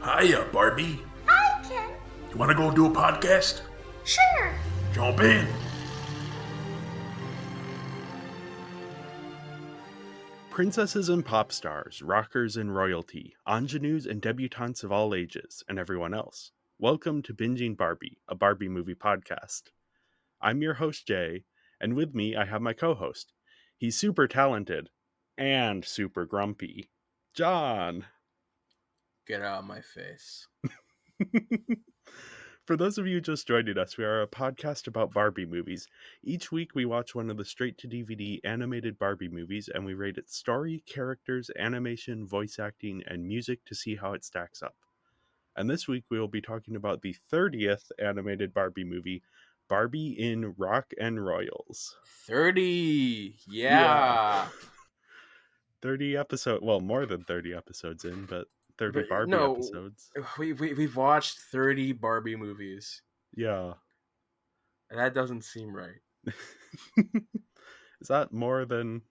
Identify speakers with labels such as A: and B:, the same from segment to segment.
A: Hiya, Barbie.
B: Hi, Ken.
A: You want to go do a podcast?
B: Sure.
A: Jump in.
C: Princesses and pop stars, rockers and royalty, ingenues and debutantes of all ages, and everyone else. Welcome to Binging Barbie, a Barbie movie podcast. I'm your host, Jay, and with me I have my co-host. He's super talented and super grumpy, John.
D: Get out of my face.
C: For those of you just joining us, we are a podcast about Barbie movies. Each week we watch one of the straight-to-DVD animated Barbie movies, and we rate its story, characters, animation, voice acting, and music to see how it stacks up. And this week we will be talking about the 30th animated Barbie movie, Barbie in Rock and Royals.
D: 30! Yeah!
C: 30 episodes, well, more than 30 episodes in, but 30 Barbie episodes.
D: We've watched 30 Barbie movies.
C: Yeah.
D: And that doesn't seem right.
C: Is that more than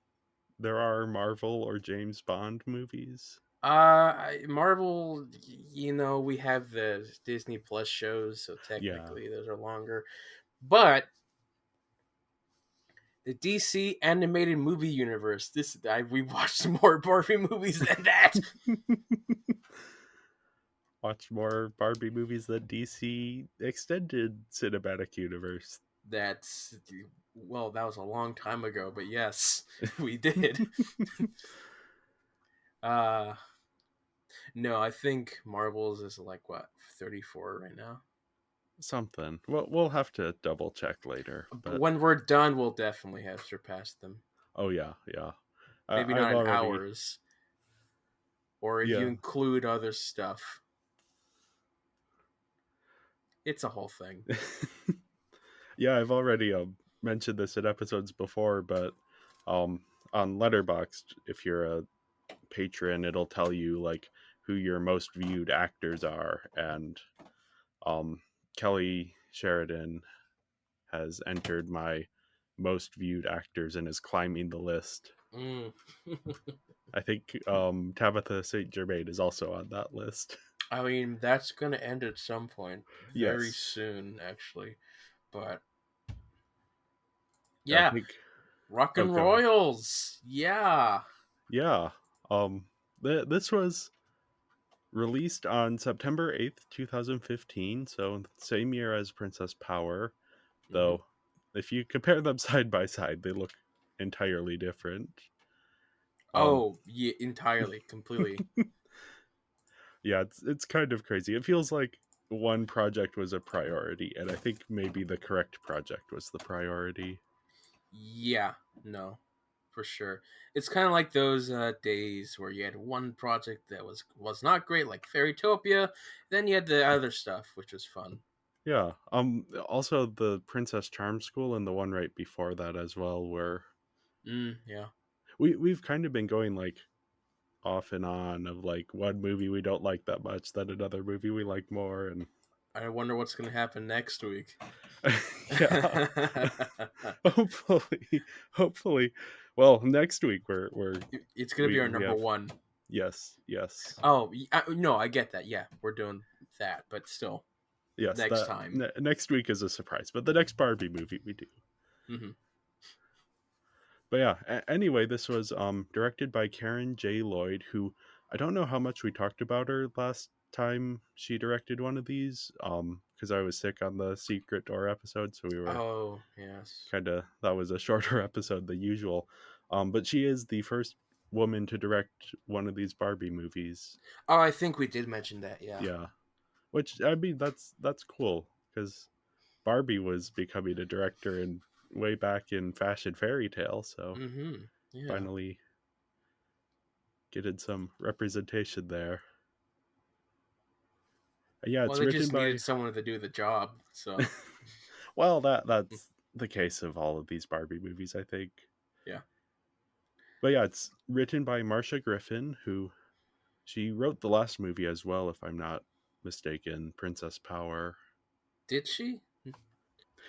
C: there are Marvel or James Bond movies?
D: Marvel, we have the Disney Plus shows, so technically those are longer. But the DC animated movie universe, we watched more Barbie movies than that.
C: Watch more Barbie movies than DC extended cinematic universe.
D: That was a long time ago, but yes, we did. No, I think Marvel's is like, 34 right now?
C: Something. Well, we'll have to double check later. But
D: when we're done, we'll definitely have surpassed them.
C: Oh, yeah.
D: Maybe not in hours. Or if you include other stuff. It's a whole thing.
C: Yeah, I've already mentioned this in episodes before, but on Letterboxd, if you're a patron, it'll tell you like who your most viewed actors are, and Kelly Sheridan has entered my most viewed actors and is climbing the list. I think Tabitha St. Germain is also on that list.
D: I mean, that's going to end at some point. Very soon, actually. But yeah, Rock and Royals. Yeah.
C: This was released on September 8th, 2015, so same year as Princess Power, though if you compare them side by side, they look entirely different.
D: Yeah, entirely, completely.
C: Yeah, it's kind of crazy. It feels like one project was a priority, and I think maybe the correct project was the priority.
D: Yeah, no, for sure. It's kind of like those days where you had one project that was not great, like Fairytopia. Then you had the other stuff, which was fun.
C: Yeah. Also, the Princess Charm School and the one right before that as well were.
D: Yeah.
C: We've kind of been going like off and on of like one movie we don't like that much, then another movie we like more, and
D: I wonder what's going to happen next week.
C: Yeah. Hopefully. Well, next week we're
D: it's going to be our number one.
C: Yes.
D: Oh, no, I get that. Yeah, we're doing that, but still.
C: Yes,
D: next time.
C: Next week is a surprise, but the next Barbie movie we do.
D: Mm-hmm.
C: But yeah, anyway, this was directed by Karen J. Lloyd, who I don't know how much we talked about her last time she directed one of these, because I was sick on the Secret Door episode, so we were that was a shorter episode than usual. But she is the first woman to direct one of these Barbie movies.
D: Oh, I think we did mention that, yeah.
C: Yeah. Which, I mean, that's cool, because Barbie was becoming a director way back in Fashion Fairy Tale, so finally getting some representation there. Yeah, it's written
D: just
C: by
D: needed someone to do the job, so.
C: Well, that's the case of all of these Barbie movies, I think.
D: Yeah.
C: But yeah, it's written by Marcia Griffin, who she wrote the last movie as well, if I'm not mistaken, Princess Power.
D: Did she?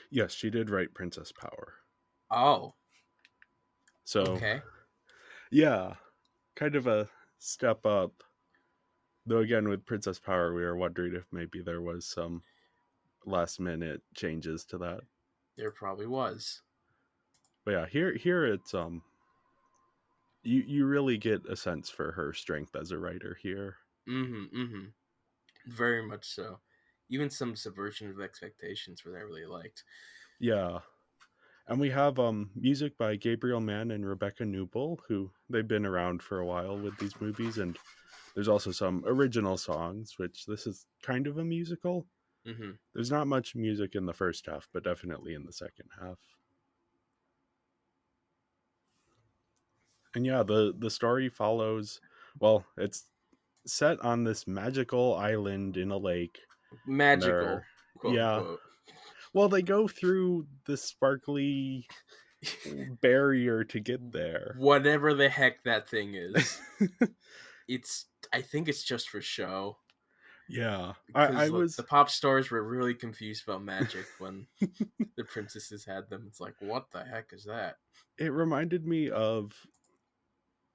C: Yes, she did write Princess Power.
D: Oh.
C: So,
D: okay.
C: Yeah, kind of a step up Though again, with Princess Power, we were wondering if maybe there was some last minute changes to that.
D: There probably was.
C: But yeah, here it's you really get a sense for her strength as a writer here.
D: Mm-hmm. Mm-hmm. Very much so. Even some subversion of expectations where I really liked.
C: Yeah. And we have music by Gabriel Mann and Rebecca Newell, who they've been around for a while with these movies, and there's also some original songs, which this is kind of a musical.
D: Mm-hmm.
C: There's not much music in the first half, but definitely in the second half. And yeah, the story follows, well, it's set on this magical island in a lake, and
D: Magical,
C: they're,
D: quote
C: yeah,
D: unquote.
C: well, they go through this sparkly barrier to get there.
D: Whatever the heck that thing is. It's I think it's just for show.
C: Yeah, I
D: Because the
C: was.
D: pop stars were really confused about magic when the princesses had them. It's like, what the heck is that?
C: It reminded me of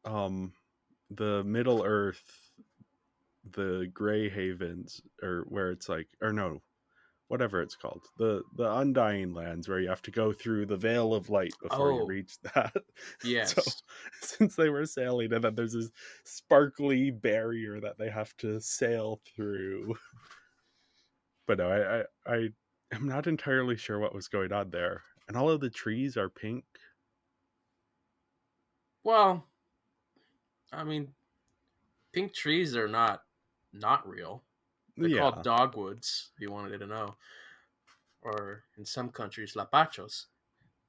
C: um the Middle Earth, the Grey Havens, or where it's like, or no, whatever it's called, the Undying Lands, where you have to go through the Veil of Light before you
D: Oh,
C: reach that. So
D: yes.
C: since they were sailing, and then there's this sparkly barrier that they have to sail through. But no, I am not entirely sure what was going on there. And all of the trees are pink.
D: Well, I mean, pink trees are not real. They're called
C: Yeah,
D: dogwoods, if you wanted to know. Or in some countries, lapachos.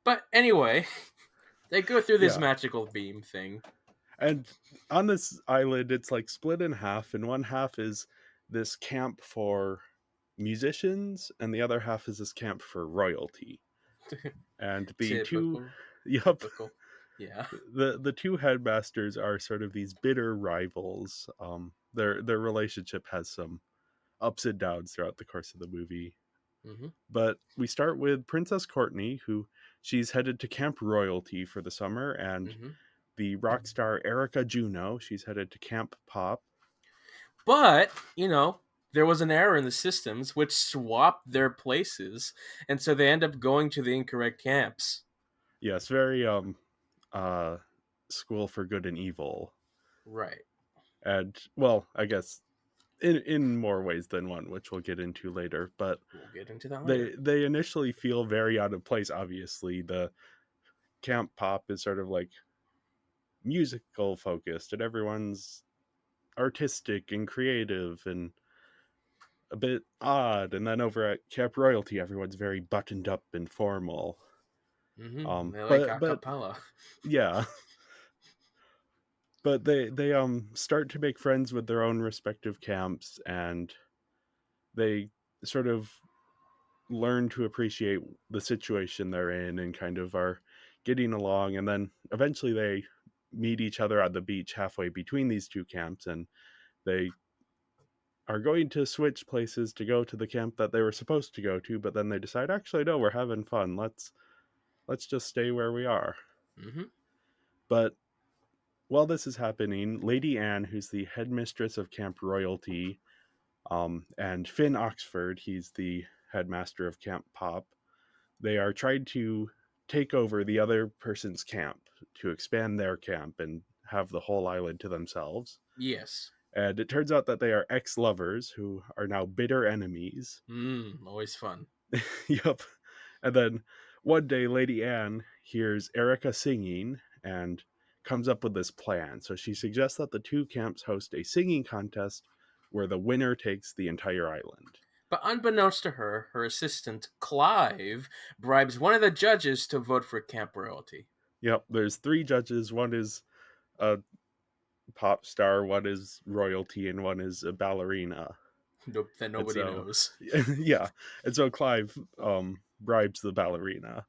D: But anyway, they go through this
C: yeah.
D: magical beam thing.
C: And on this island, it's like split in half, and one half is this camp for musicians, and the other half is this camp for royalty. And the two,
D: Typical.
C: yup,
D: Typical. Yeah.
C: the two headmasters are sort of these bitter rivals. Their relationship has some ups and downs throughout the course of the movie.
D: Mm-hmm.
C: But we start with Princess Courtney, who she's headed to Camp Royalty for the summer, and
D: Mm-hmm.
C: the rock star Erica Juno, she's headed to Camp Pop.
D: But, there was an error in the systems which swapped their places, and so they end up going to the incorrect camps.
C: Yes, very uh School for Good and Evil.
D: Right.
C: And well, I guess in more ways than one, which we'll get into later, but
D: We'll get into that later.
C: they initially feel very out of place. Obviously, the Camp Pop is sort of like musical focused, and everyone's artistic and creative and a bit odd. And then over at Camp Royalty, everyone's very buttoned up and formal.
D: Mm-hmm. They like
C: But
D: acapella.
C: yeah, but they start to make friends with their own respective camps, and they sort of learn to appreciate the situation they're in and kind of are getting along. And then eventually they meet each other at the beach halfway between these two camps, and they are going to switch places to go to the camp that they were supposed to go to, but then they decide, actually no, we're having fun, let's just stay where we are.
D: Mm-hmm.
C: But while this is happening, Lady Anne, who's the headmistress of Camp Royalty, and Finn Oxford, he's the headmaster of Camp Pop, they are trying to take over the other person's camp to expand their camp and have the whole island to themselves.
D: Yes.
C: And it turns out that they are ex-lovers who are now bitter enemies.
D: Always fun.
C: Yup. And then one day, Lady Anne hears Erica singing and comes up with this plan. So she suggests that the two camps host a singing contest where the winner takes the entire island.
D: But unbeknownst to her, her assistant, Clive, bribes one of the judges to vote for Camp Royalty.
C: Yep, there's three judges. One is a pop star, one is royalty, and one is a ballerina.
D: Nope, that
C: And
D: nobody
C: so,
D: knows.
C: yeah. And so Clive bribes the ballerina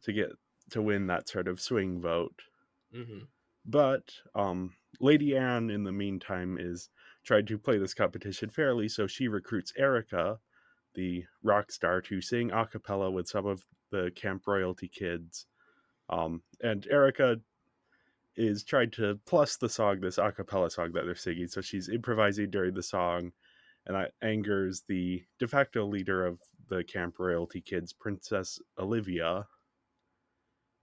C: to get to win that sort of swing vote.
D: Mm-hmm.
C: But Lady Anne, in the meantime, is trying to play this competition fairly, so she recruits Erica, the rock star, to sing a cappella with some of the Camp Royalty kids. And Erica is trying to plus the song, this a cappella song that they're singing. So she's improvising during the song, and that angers the de facto leader of the Camp Royalty Kids, Princess Olivia.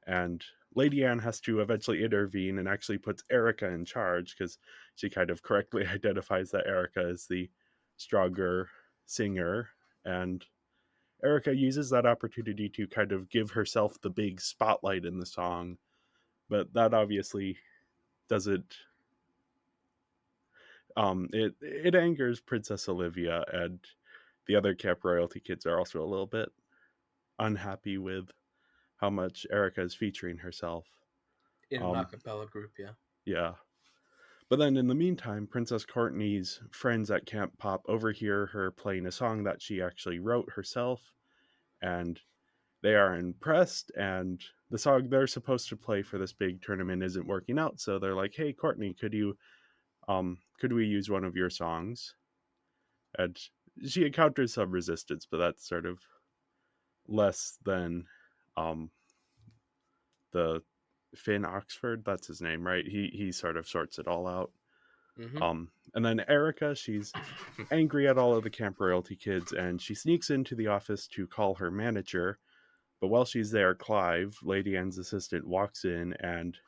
C: And Lady Anne has to eventually intervene and actually puts Erica in charge because she kind of correctly identifies that Erica is the stronger singer. And Erica uses that opportunity to kind of give herself the big spotlight in the song, but that obviously doesn't. It angers Princess Olivia, and the other Camp Royalty Kids are also a little bit unhappy with how much Erica is featuring herself.
D: In an
C: Um,
D: acapella group, yeah.
C: yeah. But then in the meantime, Princess Courtney's friends at Camp Pop overhear her playing a song that she actually wrote herself, and they are impressed. And the song they're supposed to play for this big tournament isn't working out, so they're like, "Hey, Courtney, could we use one of your songs?" And she encounters some resistance, but that's sort of less than um the Finn Oxford, that's his name, right? He sort of sorts it all out.
D: Mm-hmm.
C: And then Erica, she's angry at all of the Camp Royalty Kids, and she sneaks into the office to call her manager. But while she's there, Clive, Lady Anne's assistant, walks in and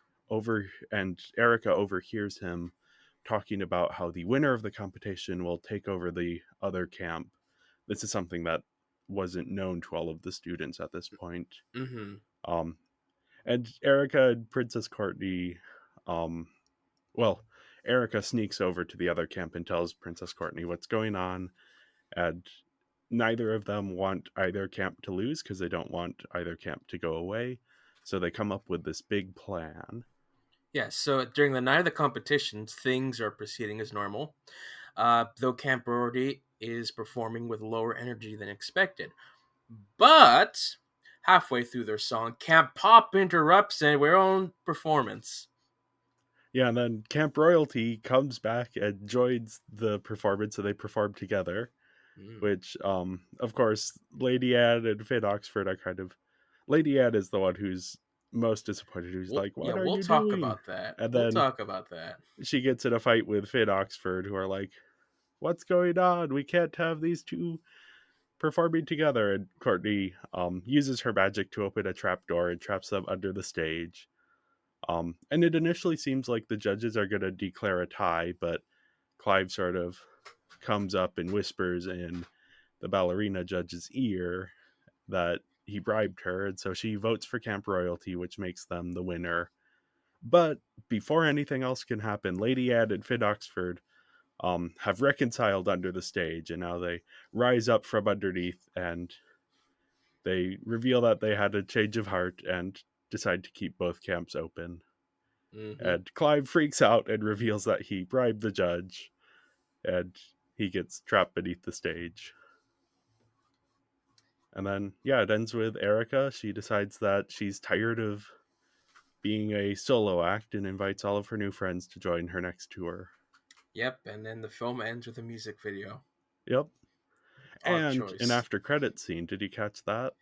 C: Erica overhears him talking about how the winner of the competition will take over the other camp. This is something that wasn't known to all of the students at this point.
D: Mm-hmm.
C: Um, and Erica and Princess Courtney, um, well, Erica sneaks over to the other camp and tells Princess Courtney what's going on, and neither of them want either camp to lose because they don't want either camp to go away. So they come up with this big plan.
D: Yeah, so during the night of the competitions, things are proceeding as normal. Though Camp Brody is performing with lower energy than expected. But halfway through their song, Camp Pop interrupts their own performance.
C: Yeah, and then Camp Royalty comes back and joins the performance, so they perform together.
D: Mm.
C: Which, of course, Lady Anne and Finn Oxford are kind of. Lady Anne is the one who's most disappointed. Who's like,
D: Yeah,
C: "What are
D: we'll
C: you
D: talk
C: doing?"
D: about that.
C: And
D: We'll
C: then
D: talk about that.
C: she gets in a fight with Finn Oxford, who are like, "What's going on? We can't have these two performing together." And Courtney uses her magic to open a trapdoor and traps them under the stage. And it initially seems like the judges are going to declare a tie, but Clive sort of comes up and whispers in the ballerina judge's ear that he bribed her, and so she votes for Camp Royalty, which makes them the winner. But before anything else can happen, Lady Anne and Finn Oxford have reconciled under the stage, and now they rise up from underneath and they reveal that they had a change of heart and decide to keep both camps open.
D: Mm-hmm.
C: And Clive freaks out and reveals that he bribed the judge, and he gets trapped beneath the stage. And then, yeah, it ends with Erica. She decides that she's tired of being a solo act and invites all of her new friends to join her next tour.
D: Yep, and then the film ends with a music video.
C: Yep.
D: Odd
C: And an
D: choice.
C: after credit scene. Did you catch that?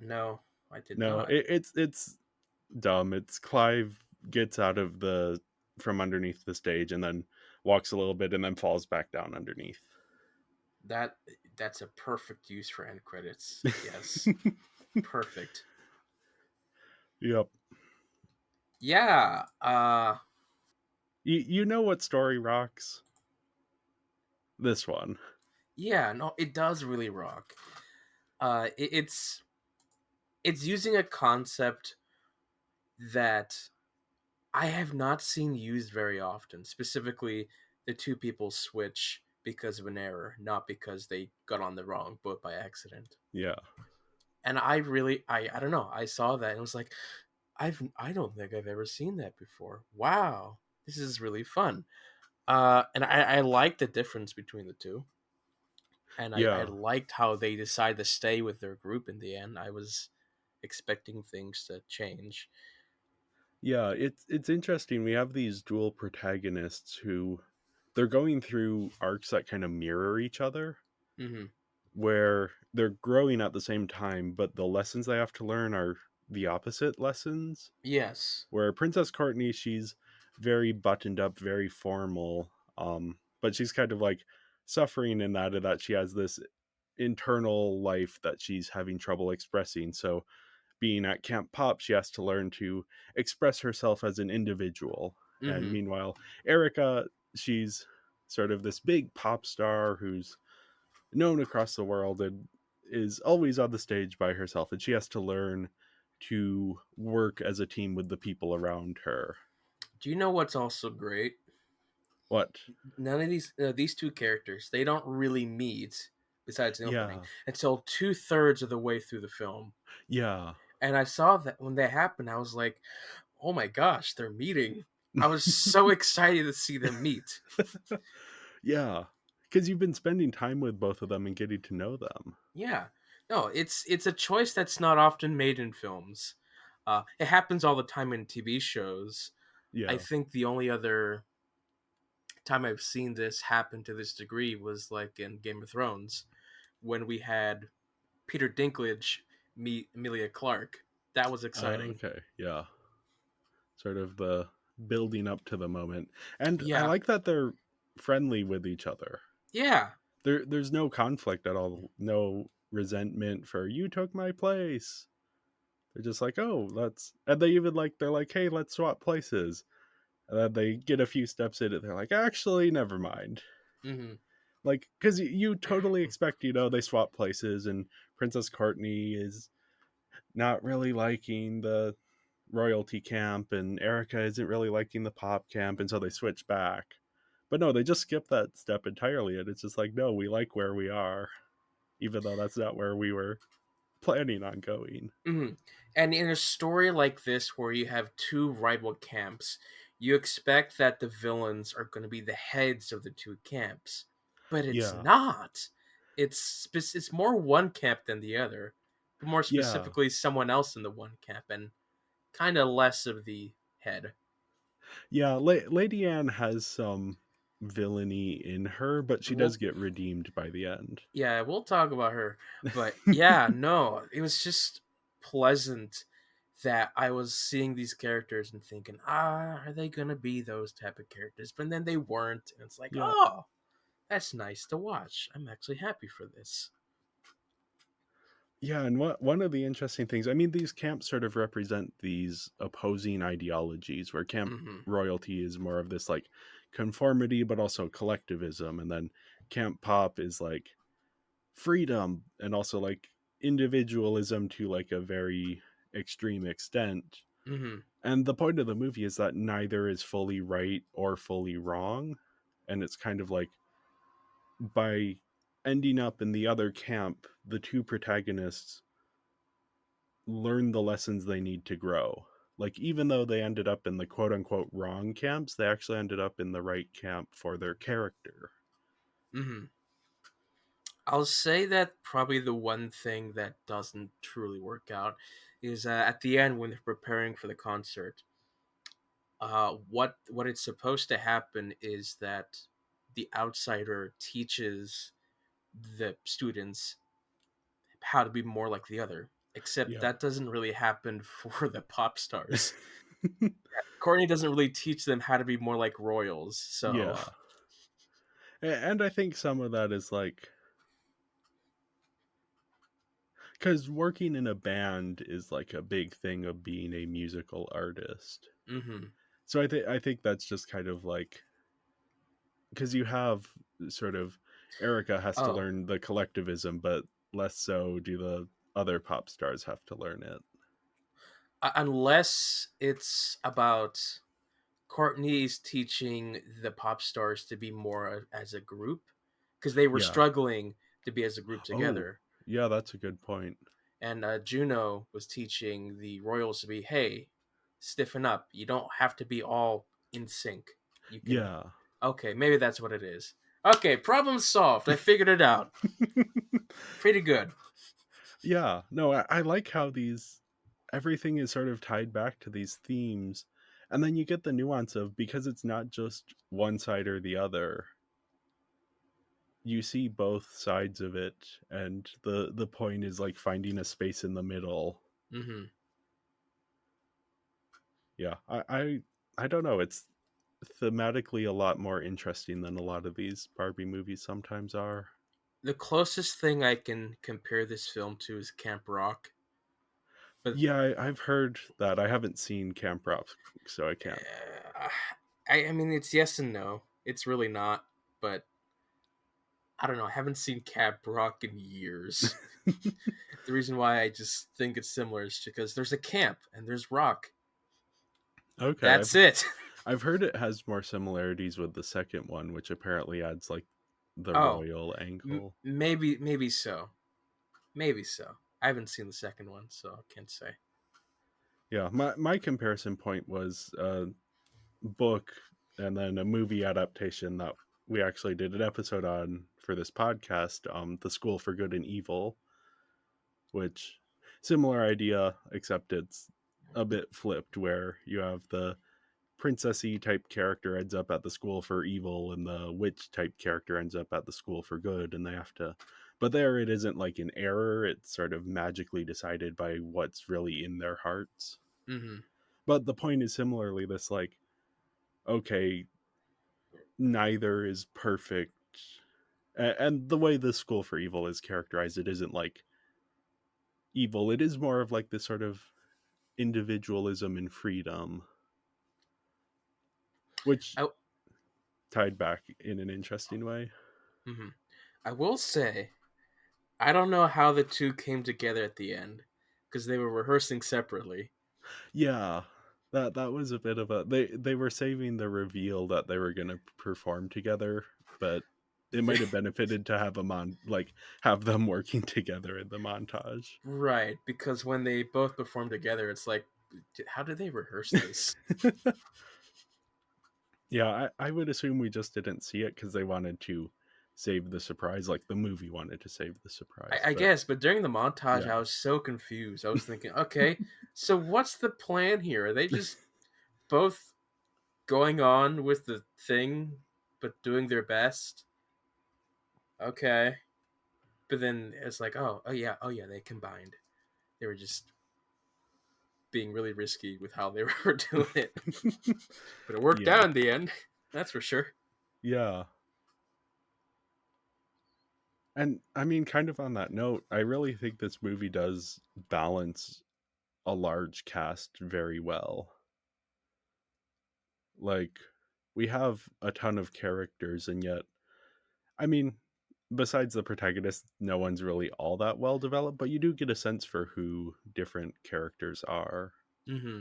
D: No, I did
C: No,
D: not.
C: it's dumb. It's Clive gets out of the from underneath the stage and then walks a little bit and then falls back down underneath.
D: That that's a perfect use for end credits. Yes, perfect.
C: Yep.
D: Yeah.
C: You know what story rocks? This one.
D: Yeah. No, it does really rock. It's using a concept that I have not seen used very often. Specifically, the two people switch because of an error, not because they got on the wrong boat by accident.
C: Yeah.
D: And I don't know. I saw that and was like, I don't think I've ever seen that before. Wow, this is really fun. And I like the difference between the two, and I
C: Yeah.
D: liked how they decided to stay with their group in the end. I was expecting things to change.
C: Yeah, it's interesting. We have these dual protagonists who they're going through arcs that kind of mirror each other,
D: Mm-hmm.
C: where they're growing at the same time, but the lessons they have to learn are the opposite lessons.
D: Yes.
C: Where Princess Courtney, she's very buttoned up, very formal, but she's kind of like suffering in that she has this internal life that she's having trouble expressing. So being at Camp Pop, she has to learn to express herself as an individual. And
D: Mm-hmm.
C: meanwhile, Erica, she's sort of this big pop star who's known across the world and is always on the stage by herself, and she has to learn to work as a team with the people around her.
D: Do you know what's also great?
C: What?
D: None of these two characters, they don't really meet besides the opening
C: Yeah.
D: until 2/3 of the way through the film.
C: Yeah.
D: And I saw that when that happened, I was like, "Oh my gosh, they're meeting!" I was so excited to see them meet.
C: Yeah. Because you've been spending time with both of them and getting to know them.
D: Yeah, no, it's a choice that's not often made in films. It happens all the time in TV shows. I
C: Yeah.
D: think the only other time I've seen this happen to this degree was like in Game of Thrones when we had Peter Dinklage meet Emilia Clarke. That was exciting.
C: Okay. Yeah. Sort of the building up to the moment. And I
D: Yeah,
C: like that they're friendly with each other.
D: yeah.
C: There's no conflict at all, no resentment for you took my place. They're just like, oh, let's, and they even like, they're like, hey, let's swap places. And then they get a few steps in it. They're like, actually, never mind.
D: Hmm.
C: Like, because you totally expect, they swap places, and Princess Courtney is not really liking the royalty camp, and Erica isn't really liking the pop camp, and so they switch back. But no, they just skip that step entirely, and it's just like, no, we like where we are, even though that's not where we were planning on going.
D: Hmm. And in a story like this, where you have two rival camps, you expect that the villains are going to be the heads of the two camps, but it's
C: Yeah,
D: not. It's more one camp than the other, but more
C: yeah,
D: specifically, someone else in the one camp, and kind of less of the head.
C: yeah. Lady Anne has some villainy in her, but she does
D: We'll
C: get redeemed by the end.
D: Yeah, we'll talk about her, but yeah, no, it was just pleasant that I was seeing these characters and thinking, are they gonna be those type of characters? But then they weren't, and it's like,
C: Yeah,
D: oh, that's nice to watch. I'm actually happy for this.
C: yeah, and one of the interesting things, I mean, these camps sort of represent these opposing ideologies, where camp
D: Mm-hmm.
C: royalty is more of this like conformity, but also collectivism, and then camp pop is like freedom and also like individualism to like a very extreme extent.
D: Mm-hmm.
C: And the point of the movie is that neither is fully right or fully wrong, and it's kind of like by ending up in the other camp, the two protagonists learn the lessons they need to grow. Like, even though they ended up in the quote unquote wrong camps, they actually ended up in the right camp for their character.
D: Mm-hmm. I'll say that probably the one thing that doesn't truly work out is at the end when they're preparing for the concert. What it's supposed to happen is that the outsider teaches the students how to be more like the other. Except
C: Yeah.
D: that doesn't really happen for the pop stars. Courtney doesn't really teach them how to be more like royals. So,
C: Yeah. And I think some of that is like, because working in a band is like a big thing of being a musical artist.
D: mm-hmm.
C: So I think that's just kind of like, because you have sort of Erica has to
D: Oh,
C: learn the collectivism, but less so do the other pop stars have to learn it.
D: unless it's about Courtney's teaching the pop stars to be more as a group because they were
C: Yeah.
D: struggling to be as a group
C: Oh,
D: together.
C: yeah, that's a good point.
D: And Juno was teaching the royals to be, hey, stiffen up. You don't have to be all in sync. You can,
C: Yeah.
D: okay, maybe that's what it is. Okay, problem solved. I figured it out. Pretty good.
C: Yeah. No, I like how these everything is sort of tied back to these themes. And then you get the nuance of, because it's not just one side or the other, you see both sides of it, and the point is like finding a space in the middle.
D: Hmm.
C: Yeah, I don't know. It's thematically a lot more interesting than a lot of these Barbie movies sometimes are.
D: The closest thing I can compare this film to is Camp Rock, but
C: Yeah, I've heard that. I haven't seen Camp Rock, so I can't.
D: uh, I mean it's yes and no. It's really not, but I don't know. I haven't seen Camp Rock in years. The reason why I just think it's similar is because there's a camp and there's rock.
C: Okay,
D: That's it.
C: I've heard it has more similarities with the second one, which apparently adds like the
D: Oh,
C: royal angle.
D: maybe so. Maybe so. I haven't seen the second one, so I can't say.
C: Yeah, my comparison point was a book and then a movie adaptation that we actually did an episode on for this podcast, The School for Good and Evil, which similar idea except it's a bit flipped where you have the princessy type character ends up at the school for evil and the witch type character ends up at the school for good and they have to, but there it isn't like an error, it's sort of magically decided by what's really in their hearts.
D: Mm-hmm.
C: But the point is similarly this like, okay, neither is perfect. And the way the school for evil is characterized, it isn't like evil, it is more of like this sort of individualism and freedom, which
D: I,
C: tied back in an interesting way.
D: mm-hmm. I will say, I don't know how the two came together at the end because they were rehearsing separately.
C: Yeah, that was a bit of a, they were saving the reveal that they were going to perform together, but it might have benefited to have them on like have them working together in the montage.
D: Right, because when they both perform together, it's like, how did they rehearse this?
C: Yeah, I would assume we just didn't see it because they wanted to save the surprise, like the movie wanted to save the surprise.
D: I
C: But
D: guess, but during the montage,
C: yeah,
D: I was so confused. I was thinking, okay, so what's the plan here? Are they just both going on with the thing, but doing their best? Okay, but then it's like, oh yeah, they combined. They were just being really risky with how they were doing it, but it worked
C: yeah,
D: out in the end. That's for sure.
C: yeah. And I mean, kind of on that note, I really think this movie does balance a large cast very well. Like, we have a ton of characters, and yet, I mean, besides the protagonist, no one's really all that well developed, but you do get a sense for who different characters are.
D: Mm-hmm.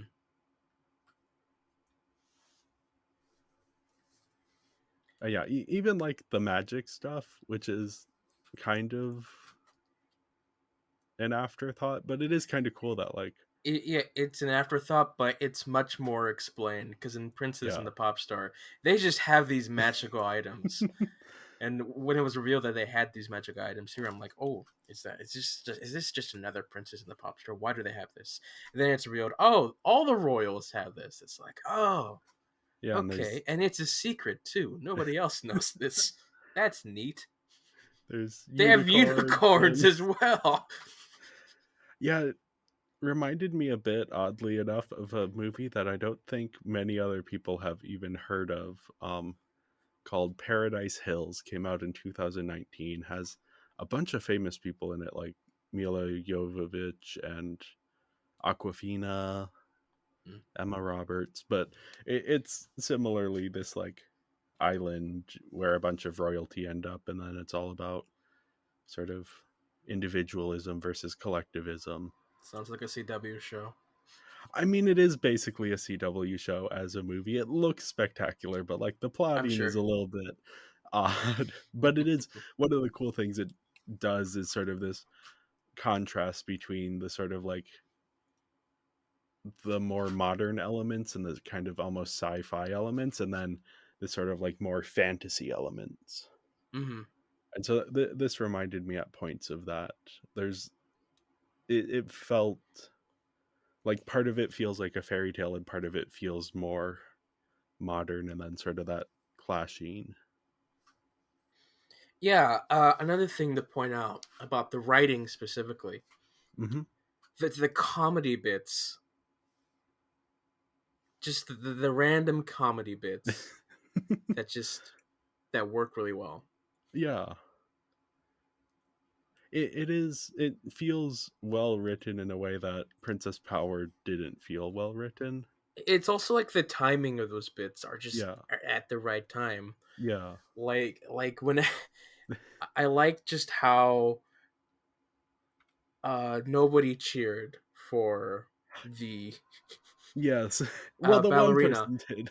C: Yeah, even like the magic stuff, which is kind of an afterthought, but it is kind of cool that, like,
D: Yeah, it's an afterthought, but it's much more explained because in Princess
C: yeah.
D: and the Pop Star, they just have these magical items. And when it was revealed that they had these magic items here, I'm like, oh, is this just another Princess and the Pop Star? Why do they have this? And then it's revealed, oh, all the royals have this. It's like, oh,
C: Yeah, and
D: okay, and it's a secret too. Nobody else knows this. That's neat.
C: there's
D: They have
C: unicorns
D: unicorns
C: and
D: as well.
C: yeah, it reminded me a bit, oddly enough, of a movie that I don't think many other people have even heard of. Called Paradise Hills, came out in 2019, has a bunch of famous people in it like Mila Jovovich and Aquafina,
D: Mm,
C: Emma Roberts, but it's similarly this like island where a bunch of royalty end up, and then it's all about sort of individualism versus collectivism.
D: sounds like a CW show.
C: I mean, it is basically a CW show as a movie. It looks spectacular, but like the
D: I'm
C: plotting is
D: sure.
C: a little bit odd. But it is one of the cool things it does is sort of this contrast between the sort of like the more modern elements and the kind of almost sci-fi elements, and then the sort of like more fantasy elements.
D: Mm-hmm.
C: And so this reminded me at points of that. There's it felt like part of it feels like a fairy tale and part of it feels more modern, and then sort of that clashing.
D: Yeah, another thing to point out about the writing specifically,
C: Hmm.
D: that the comedy bits just the random comedy bits that that work really well.
C: Yeah. It feels well written in a way that Princess Power didn't feel well written.
D: It's also like the timing of those bits are just
C: Yeah.
D: at the right time.
C: Yeah.
D: Like when I like just how nobody cheered for the
C: Yes. Well, the one
D: ballerina.
C: person did.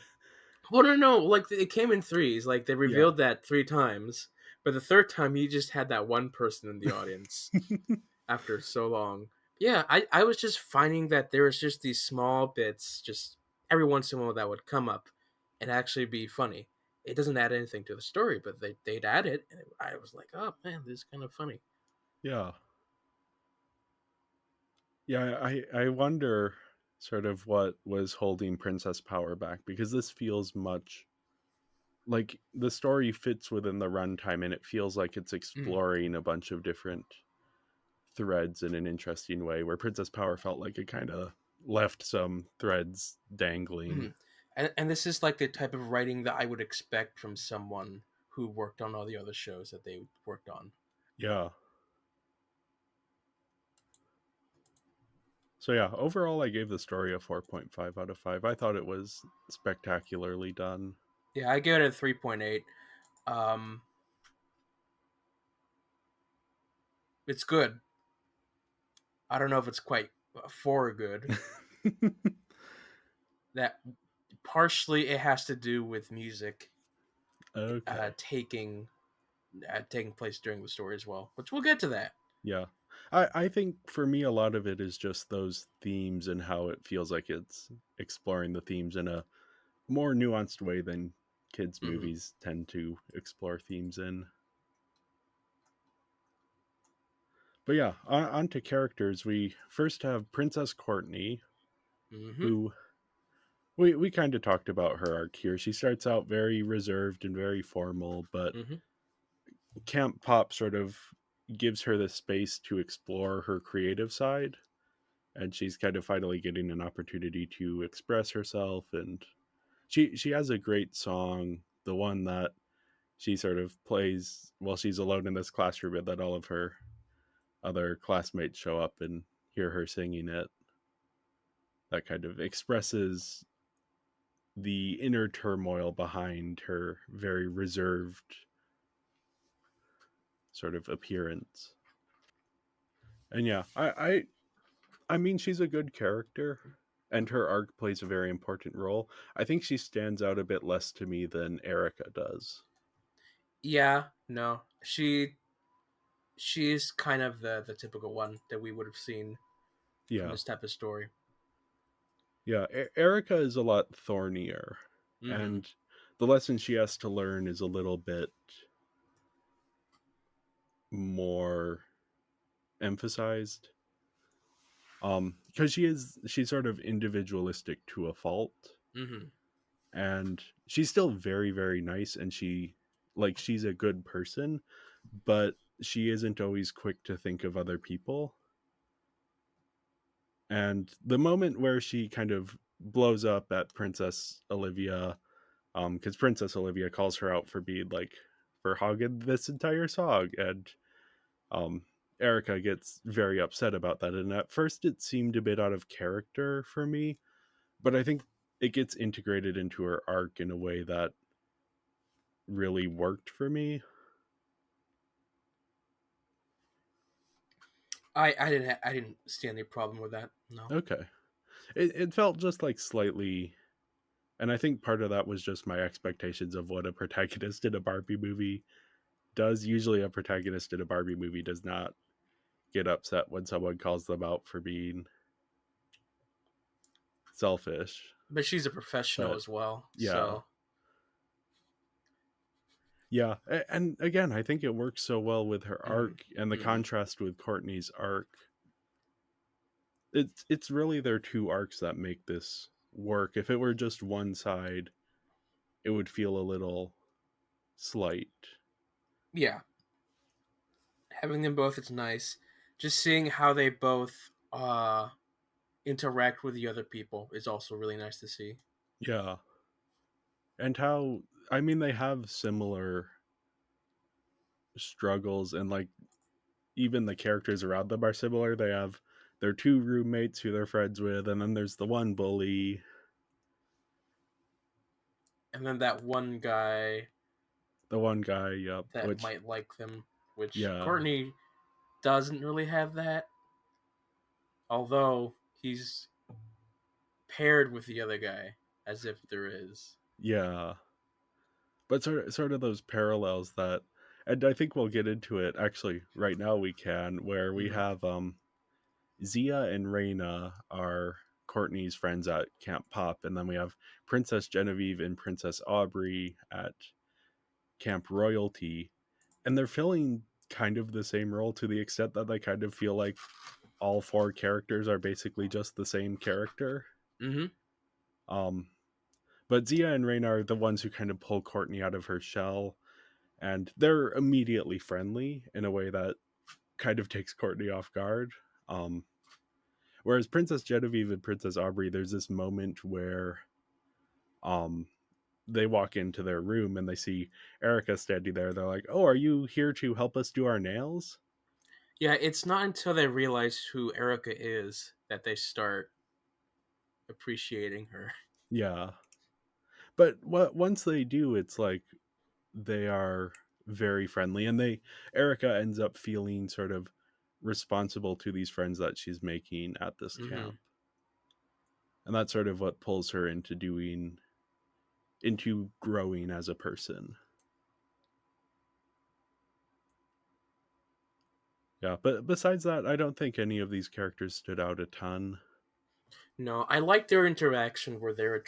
D: Well, no, like it came in threes. Like they
C: Yeah.
D: revealed that three times, but the third time you just had that one person in the audience after so long. Yeah, I was just finding that there was just these small bits, just every once in a while that would come up and actually be funny. It doesn't add anything to the story, but they'd add it, and I was like, oh man, this is kind of funny.
C: Yeah. Yeah, I wonder sort of what was holding Princess Power back, because this feels much like the story fits within the runtime and it feels like it's
D: Mm,
C: exploring a bunch of different threads in an interesting way, where Princess Power felt like it kind of left some threads dangling.
D: mm. And this is like the type of writing that I would expect from someone who worked on all the other shows that they worked on.
C: Yeah. So yeah, overall I gave the story a 4.5 out of 5. I thought it was spectacularly done.
D: Yeah, I give it a 3.8. Um, it's good. I don't know if it's quite for good. That partially it has to do with music
C: Okay.
D: taking place during the story as well, which we'll get to that.
C: Yeah. I think for me a lot of it is just those themes and how it feels like it's exploring the themes in a more nuanced way than kids
D: Mm-hmm.
C: movies tend to explore themes in. But yeah, on to characters. We first have Princess Courtney,
D: Mm-hmm.
C: who we kind of talked about her arc here. She starts out very reserved and very formal, but
D: Mm-hmm.
C: Camp Pop sort of gives her the space to explore her creative side, and she's kind of finally getting an opportunity to express herself. And she has a great song, the one that she sort of plays while she's alone in this classroom, and then all of her other classmates show up and hear her singing it. That kind of expresses the inner turmoil behind her very reserved sort of appearance. And yeah, I mean she's a good character and her arc plays a very important role. I think she stands out a bit less to me than Erica does.
D: Yeah, no, she's kind of the typical one that we would have seen from
C: Yeah.
D: this type of story.
C: Yeah, Erica is a lot thornier,
D: Mm-hmm.
C: and the lesson she has to learn is a little bit more emphasized. Because she's sort of individualistic to a fault,
D: Mm-hmm.
C: and she's still very very nice, and she's a good person, but she isn't always quick to think of other people. And the moment where she kind of blows up at Princess Olivia, because Princess Olivia calls her out for being like for hogging this entire song, and um Erica gets very upset about that. And at first it seemed a bit out of character for me, but I think it gets integrated into her arc in a way that really worked for me.
D: I didn't see any problem with that. No.
C: Okay. It felt just like slightly, and I think part of that was just my expectations of what a protagonist in a Barbie movie does. Usually a protagonist in a Barbie movie does not get upset when someone calls them out for being selfish.
D: But she's a professional
C: But
D: as well,
C: yeah.
D: so.
C: Yeah. And again, I think it works so well with her
D: Mm-hmm.
C: arc and the
D: Mm-hmm.
C: contrast with Courtney's arc. It's really their two arcs that make this work. If it were just one side, it would feel a little slight.
D: Yeah, having them both is nice. Just seeing how they both interact with the other people is also really nice to see.
C: Yeah. And how, I mean, they have similar struggles, and like even the characters around them are similar. They have their two roommates who they're friends with, and then there's the one bully.
D: And then that one guy
C: The one guy, yep,
D: that
C: which,
D: might like them, which
C: yeah,
D: Courtney doesn't really have that, although he's paired with the other guy as if there is.
C: yeah. But sort of those parallels that, and I think we'll get into it actually right now we can, where we
D: Mm-hmm.
C: have Zia and Reina are Courtney's friends at Camp Pop, and then we have Princess Genevieve and Princess Aubrey at Camp Royalty, and they're filling kind of the same role to the extent that they kind of feel like all four characters are basically just the same character.
D: Mm-hmm.
C: Um, but Zia and Reina are the ones who kind of pull Courtney out of her shell, and they're immediately friendly in a way that kind of takes Courtney off guard. Um, Whereas Princess Genevieve and Princess Aubrey, there's this moment where um they walk into their room and they see Erica standing there. They're like, "Oh, are you here to help us do our nails?"
D: Yeah, it's not until they realize who Erica is that they start appreciating her.
C: Yeah. But once they do, it's like they are very friendly, and they Erica ends up feeling sort of responsible to these friends that she's making at this
D: Mm-hmm.
C: camp. And that's sort of what pulls her into growing as a person. Yeah, but besides that, I don't think any of these characters stood out a ton.
D: No, I like their interaction where they were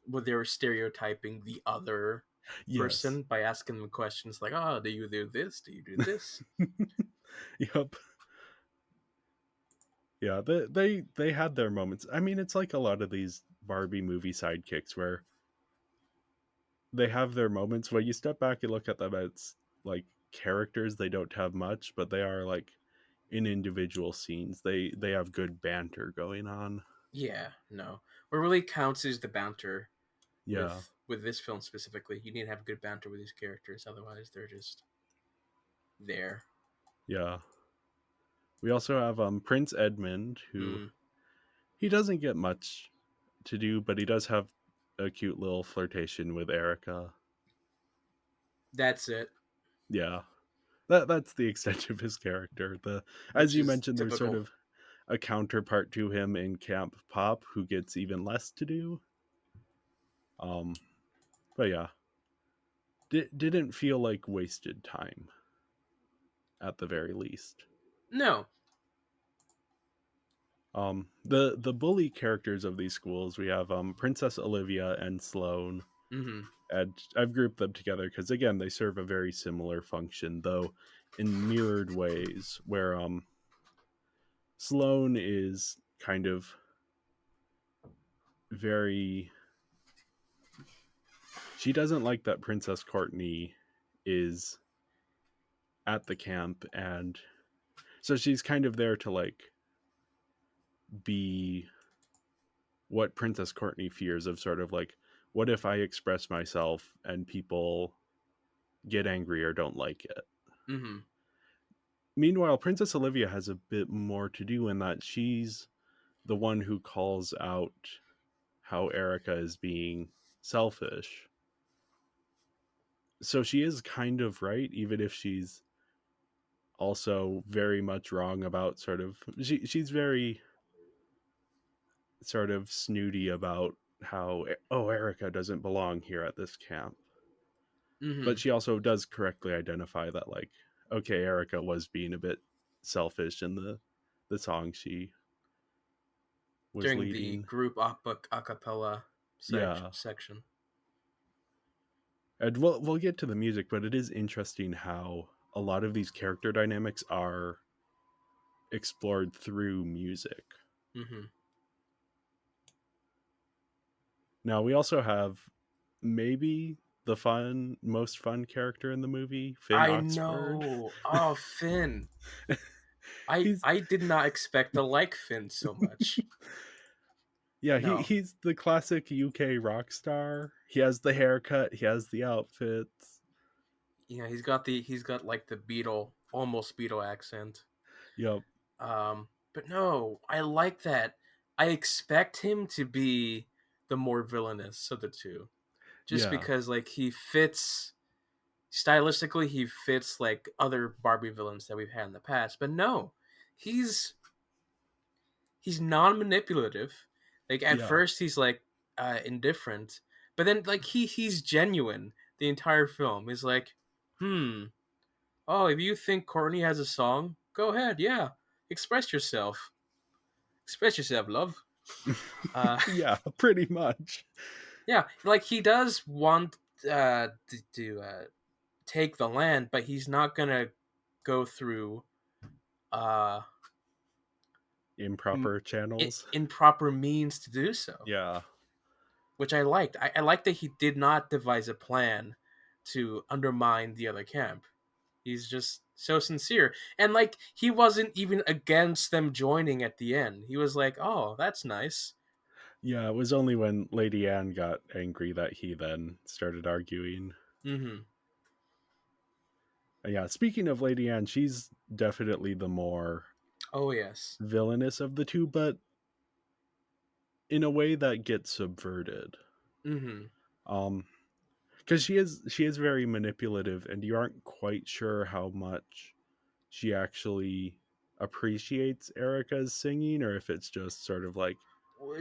D: where they were stereotyping the other
C: Yes.
D: person by asking them questions like, "Oh, do you do this? Do you do this?"
C: Yep. Yeah, they had their moments. I mean, it's like a lot of these Barbie movie sidekicks where they have their moments where you step back and look at them as like characters. They don't have much, but they are like in individual scenes. They have good banter going on.
D: Yeah, no. What really counts is the banter
C: Yeah,
D: with this film specifically. You need to have good banter with these characters, otherwise they're just there.
C: yeah. We also have Prince Edmund, who
D: Mm,
C: he doesn't get much to do, but he does have a cute little flirtation with Erica.
D: that's it,
C: Yeah. That's the extent of his character. The As
D: which
C: you
D: is
C: mentioned, there's sort
D: typical.
C: of a counterpart to him in Camp Pop who gets even less to do. Um but yeah, didn't feel like wasted time at the very least.
D: No.
C: The bully characters of these schools, we have Princess Olivia and Sloane,
D: Mm-hmm.
C: and I've grouped them together because again they serve a very similar function, though in mirrored ways. Where Sloane is kind of very, she doesn't like that Princess Courtney is at the camp, and so she's kind of there to like be what Princess Courtney fears of, sort of like, what if I express myself and people get angry or don't like it?
D: Mm-hmm.
C: Meanwhile, Princess Olivia has a bit more to do in that she's the one who calls out how Erica is being selfish. So she is kind of right, even if she's also very much wrong about sort of, she's very sort of snooty about how, oh, Erica doesn't belong here at this camp.
D: Mm-hmm.
C: But she also does correctly identify that, like, okay, Erica was being a bit selfish in the song she was
D: During the
C: leading.
D: group a cappella
C: Yeah.
D: section.
C: And we'll get to the music, but it is interesting how a lot of these character dynamics are explored through music.
D: Mm-hmm.
C: Now we also have maybe the most fun character in the movie, Finn
D: I
C: Oxford.
D: know. Oh, Finn. I
C: He's
D: I did not expect to like Finn so much.
C: Yeah,
D: No,
C: he's the classic UK rock star. He has the haircut, he has the outfits.
D: he's got like the Beatle, almost Beatle accent.
C: Yup.
D: But no, I like that. I expect him to be the more villainous of the two, just
C: Yeah.
D: because like he fits stylistically, he fits like other Barbie villains that we've had in the past. But no, he's he's non-manipulative. Like at
C: Yeah.
D: first he's like indifferent, but then like he's genuine the entire film. He's like, oh, if you think Courtney has a song, go ahead, yeah, express yourself, love. Uh,
C: Yeah, pretty much.
D: yeah, like he does want to take the land, but he's not gonna go through uh
C: Improper channels.
D: improper means to do so,
C: Yeah.
D: which I liked. I liked that he did not devise a plan to undermine the other camp. He's just so sincere. And like he wasn't even against them joining at the end. He was like, "Oh, that's nice."
C: Yeah, it was only when Lady Anne got angry that he then started arguing.
D: Mhm.
C: And yeah, speaking of Lady Anne, she's definitely the more
D: Oh, yes.
C: villainous of the two, but in a way that gets subverted.
D: Mhm.
C: Um because she is very manipulative and you aren't quite sure how much she actually appreciates Erica's singing or if it's just sort of like,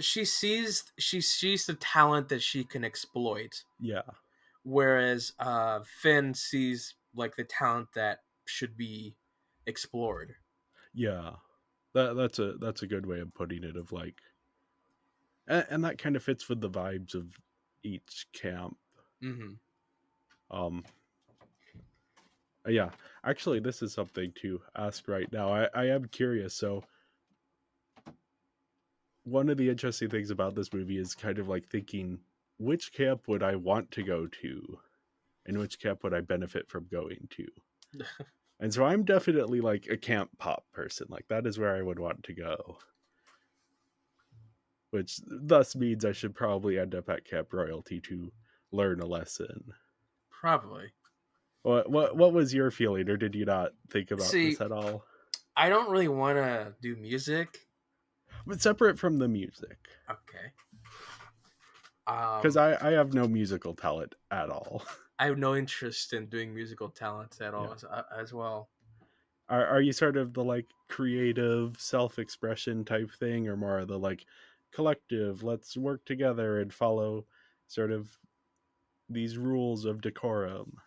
D: She sees the talent that she can exploit,
C: yeah,
D: whereas Finn sees like the talent that should be explored.
C: yeah. That's a good way of putting it of like, and that kind of fits with the vibes of each camp.
D: Mhm.
C: um yeah, actually this is something to ask right now. I am curious. So one of the interesting things about this movie is kind of like thinking, which camp would I want to go to and which camp would I benefit from going to? And so I'm definitely like a camp pop person. Like that is where I would want to go. Which thus means I should probably end up at Camp Royalty to learn a lesson.
D: Probably.
C: What was your feeling, or did you not think about
D: See,
C: this at all?
D: I don't really want to do music.
C: But separate from the music,
D: Okay.
C: because
D: Um,
C: I have no musical talent at all.
D: I have no interest in doing musical talents at all
C: Yeah.
D: as well.
C: Are you sort of the like creative self expression type thing, or more of the like collective? Let's work together and follow sort of these rules of decorum.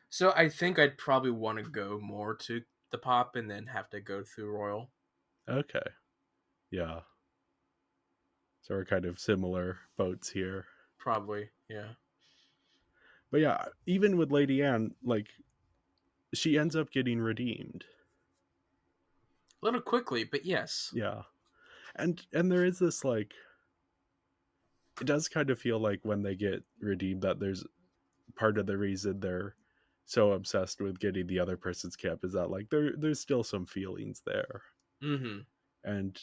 D: So I think I'd probably want to go more to the pop and then have to go through Royal.
C: Okay, yeah. So we're kind of similar boats here.
D: Probably, yeah.
C: But yeah, even with Lady Anne, like she ends up getting redeemed.
D: A little quickly, but yes.
C: Yeah. And there is this like, it does kind of feel like when they get redeemed that there's part of the reason they're so obsessed with getting the other person's camp is that like there's still some feelings there.
D: Mm-hmm.
C: And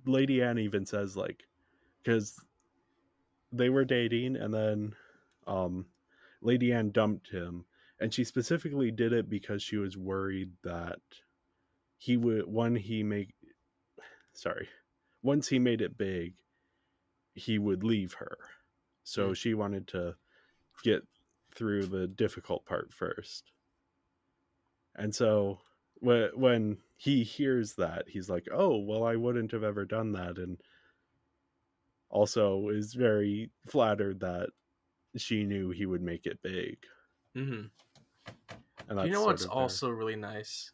C: Lady Anne even says like, because they were dating and then um Lady Anne dumped him, and she specifically did it because she was worried that he would when he make sorry once he made it big he would leave her, so
D: Mm.
C: she wanted to get through the difficult part first. And so when he hears that, he's like, oh well, I wouldn't have ever done that, and also is very flattered that she knew he would make it big.
D: Mm-hmm.
C: And
D: You
C: that's
D: know
C: sort
D: what's
C: of their
D: also really nice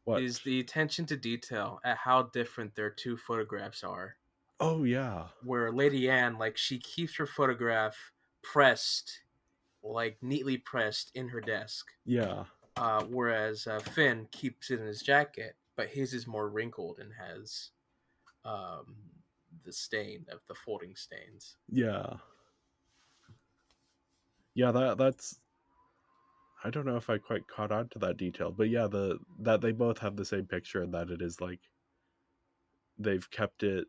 C: what.
D: is the attention to detail at how different their two photographs are.
C: Oh yeah.
D: Where Lady Anne, like, she keeps her photograph pressed, like neatly pressed in her desk,
C: Yeah.
D: whereas Finn keeps it in his jacket, but his is more wrinkled and has um, the stain of the folding stains.
C: Yeah. Yeah, that's I don't know if I quite caught on to that detail, but yeah, the that they both have the same picture and that it is like they've kept it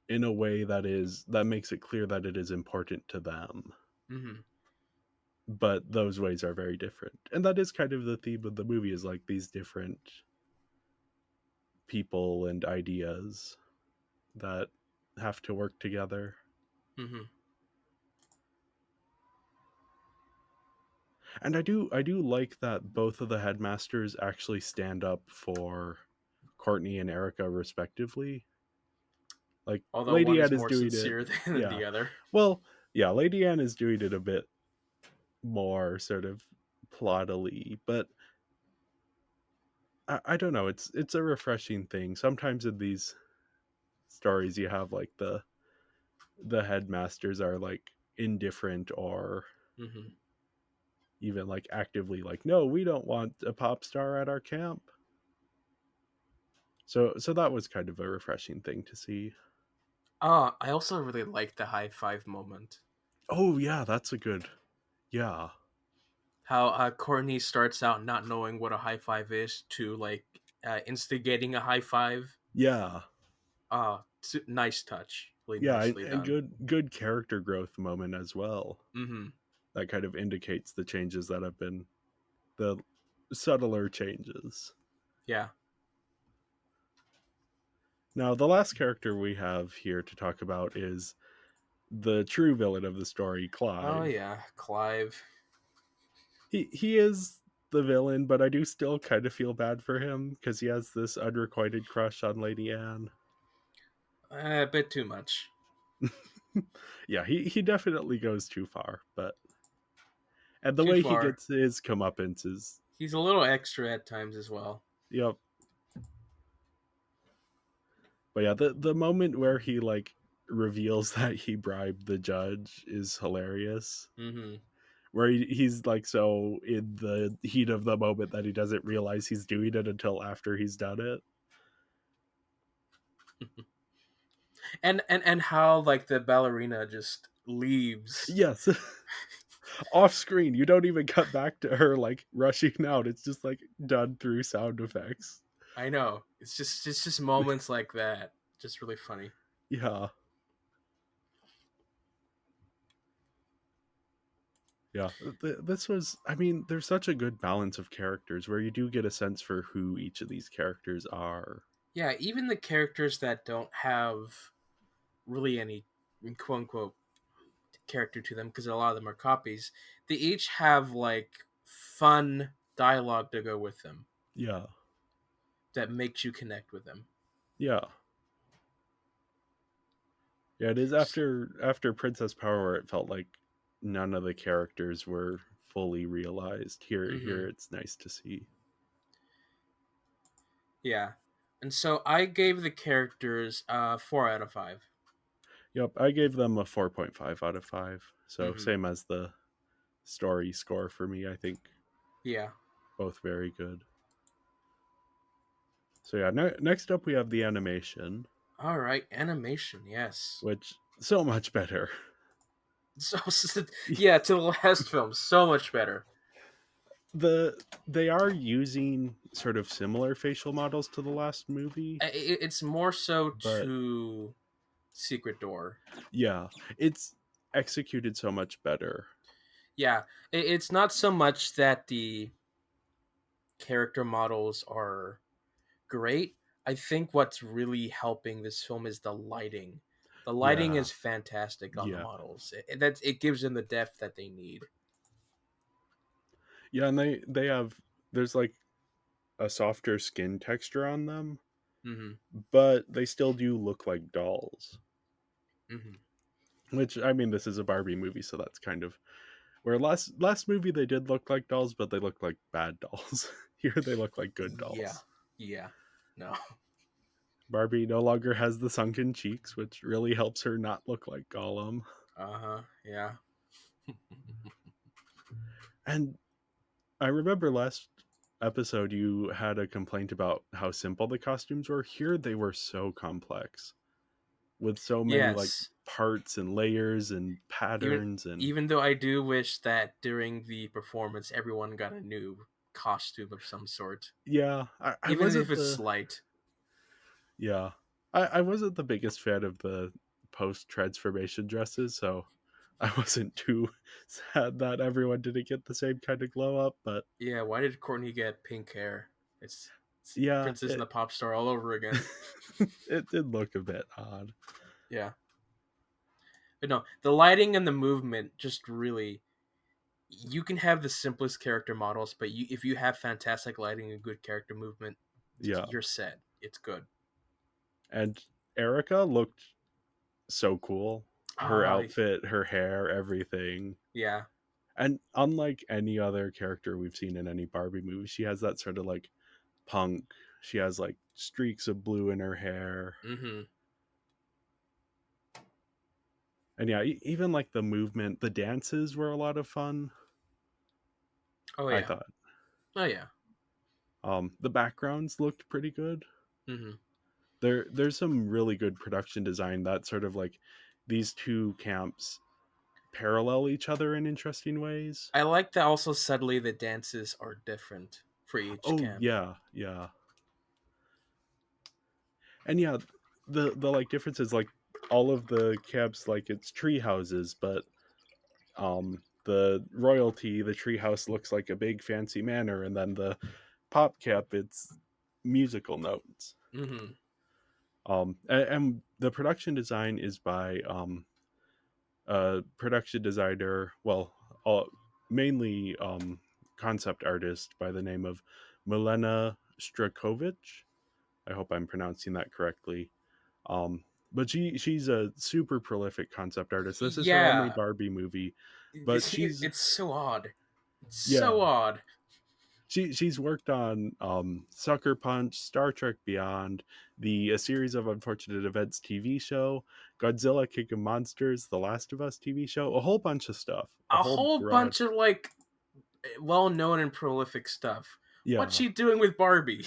C: in a way that makes it clear that it is important to them.
D: Mm-hmm.
C: But those ways are very different. And that is kind of the theme of the movie, is like these different people and ideas that have to work together.
D: Mm-hmm.
C: And I do like that both of the headmasters actually stand up for Courtney and Erica respectively. Like
D: Although one
C: Lady
D: is
C: Anne is
D: more
C: doing it.
D: sincere than
C: Yeah.
D: the other.
C: Well, yeah, Lady Anne is doing it a bit more sort of plottily, but I don't know. It's a refreshing thing. Sometimes in these stories, you have like the headmasters are like indifferent or
D: Mm-hmm.
C: even like actively like, no, we don't want a pop star at our camp. So that was kind of a refreshing thing to see.
D: I also really like the high five moment.
C: Oh yeah, that's a good. Yeah,
D: How Courtney starts out not knowing what a high five is to like instigating a high five.
C: yeah,
D: Nice touch. Really
C: yeah,
D: nicely
C: and
D: done.
C: good character growth moment as well.
D: Mm-hmm.
C: That kind of indicates the changes that have been the subtler changes.
D: Yeah.
C: Now, the last character we have here to talk about is the true villain of the story,
D: Oh
C: Clive.
D: yeah, Clive.
C: He is the villain, but I do still kind of feel bad for him because he has this unrequited crush on Lady Anne.
D: A bit too much.
C: Yeah, he definitely goes too far, but and the
D: Too
C: way he
D: far.
C: gets his comeuppance is,
D: He's a little extra at times as well.
C: yep. But yeah, the moment where he like reveals that he bribed the judge is hilarious.
D: Mm-hmm.
C: Where he's like so in the heat of the moment that he doesn't realize he's doing it until after he's done it.
D: And how like the ballerina just leaves.
C: Yes. Off screen. You don't even cut back to her like rushing out. It's just like done through sound effects.
D: I know. It's just moments like that. Just really funny.
C: Yeah. Yeah. This was, I mean, there's such a good balance of characters where you do get a sense for who each of these characters are.
D: Yeah, even the characters that don't have really any quote unquote character to them, because a lot of them are copies, they each have like fun dialogue to go with them
C: Yeah.
D: that makes you connect with them.
C: Yeah. Yeah, it is after Princess Power where it felt like none of the characters were fully realized.
D: Mm-hmm.
C: Here it's nice to see.
D: Yeah. And so I gave the characters 4 out of 5.
C: Yep, I gave them a 4.5 out of 5. So
D: Mm-hmm.
C: same as the story score for me, I think
D: Yeah.
C: both very good. So yeah, next up we have the animation,
D: All right, animation, yes.
C: which so much better.
D: So yeah, to the last film, so much better.
C: They are using sort of similar facial models to the last movie,
D: It's more so
C: but
D: to Secret Door.
C: yeah, it's executed so much better.
D: Yeah, it's not so much that the character models are great. I think what's really helping this film is the lighting. The lighting
C: Yeah,
D: is fantastic on the
C: yeah,
D: models. It gives them the depth that they need.
C: yeah, and they have, there's like a softer skin texture on them,
D: Mm-hmm.
C: but they still do look like dolls.
D: Mm-hmm.
C: Which, I mean, this is a Barbie movie, so that's kind of where last movie they did look like dolls, but they looked like bad dolls. Here they look like good
D: Yeah,
C: dolls.
D: yeah, no,
C: Barbie no longer has the sunken cheeks, which really helps her not look like Gollum.
D: uh-huh, yeah.
C: And I remember last episode you had a complaint about how simple the costumes were. Here they were so complex with so many like
D: Yes,
C: parts and layers and
D: even
C: patterns and
D: even though I do wish that during the performance everyone got a new costume of some sort,
C: yeah, I
D: even
C: was
D: if
C: at
D: it's
C: the
D: slight.
C: yeah. I wasn't the biggest fan of the post transformation dresses, so I wasn't too sad that everyone didn't get the same kind of glow up. But
D: Yeah, why did Courtney get pink hair? It's
C: yeah,
D: Princess and the Pop Star all over again.
C: it did look a bit odd.
D: Yeah. But no, the lighting and the movement just really, you can have the simplest character models, but if you have fantastic lighting and good character movement,
C: Yeah,
D: you're set. It's good.
C: and Erica looked so cool. Her
D: Oh,
C: outfit, her hair, everything.
D: yeah.
C: And unlike any other character we've seen in any Barbie movie, she has that sort of like punk. She has like streaks of blue in her hair.
D: Mm-hmm.
C: And yeah, even like the movement, the dances were a lot of fun,
D: Oh
C: I
D: yeah.
C: thought.
D: Oh yeah.
C: The backgrounds looked pretty good.
D: Mm-hmm.
C: There's some really good production design that sort of like these two camps parallel each other in interesting ways.
D: I like that also subtly the dances are different for each
C: Oh
D: camp.
C: yeah, yeah. And yeah, the like differences like all of the camps like it's tree houses, but the royalty, the treehouse looks like a big fancy manor, and then the pop cap it's musical notes.
D: Mm-hmm.
C: And the production design is by a production designer, well, mainly concept artist by the name of Milena Strakovich. I hope I'm pronouncing that correctly. Um, but she's a super prolific concept artist. This is her only
D: Yeah.
C: Barbie movie, but she's
D: It's so odd. It's so
C: yeah,
D: odd.
C: she's worked on Sucker Punch, Star Trek Beyond, the A Series of Unfortunate Events TV show, Godzilla King of Monsters, The Last of Us TV show, a whole bunch of stuff, a
D: A
C: whole
D: whole
C: broad.
D: bunch of like well-known and prolific stuff. What's
C: Yeah,
D: she doing with Barbie?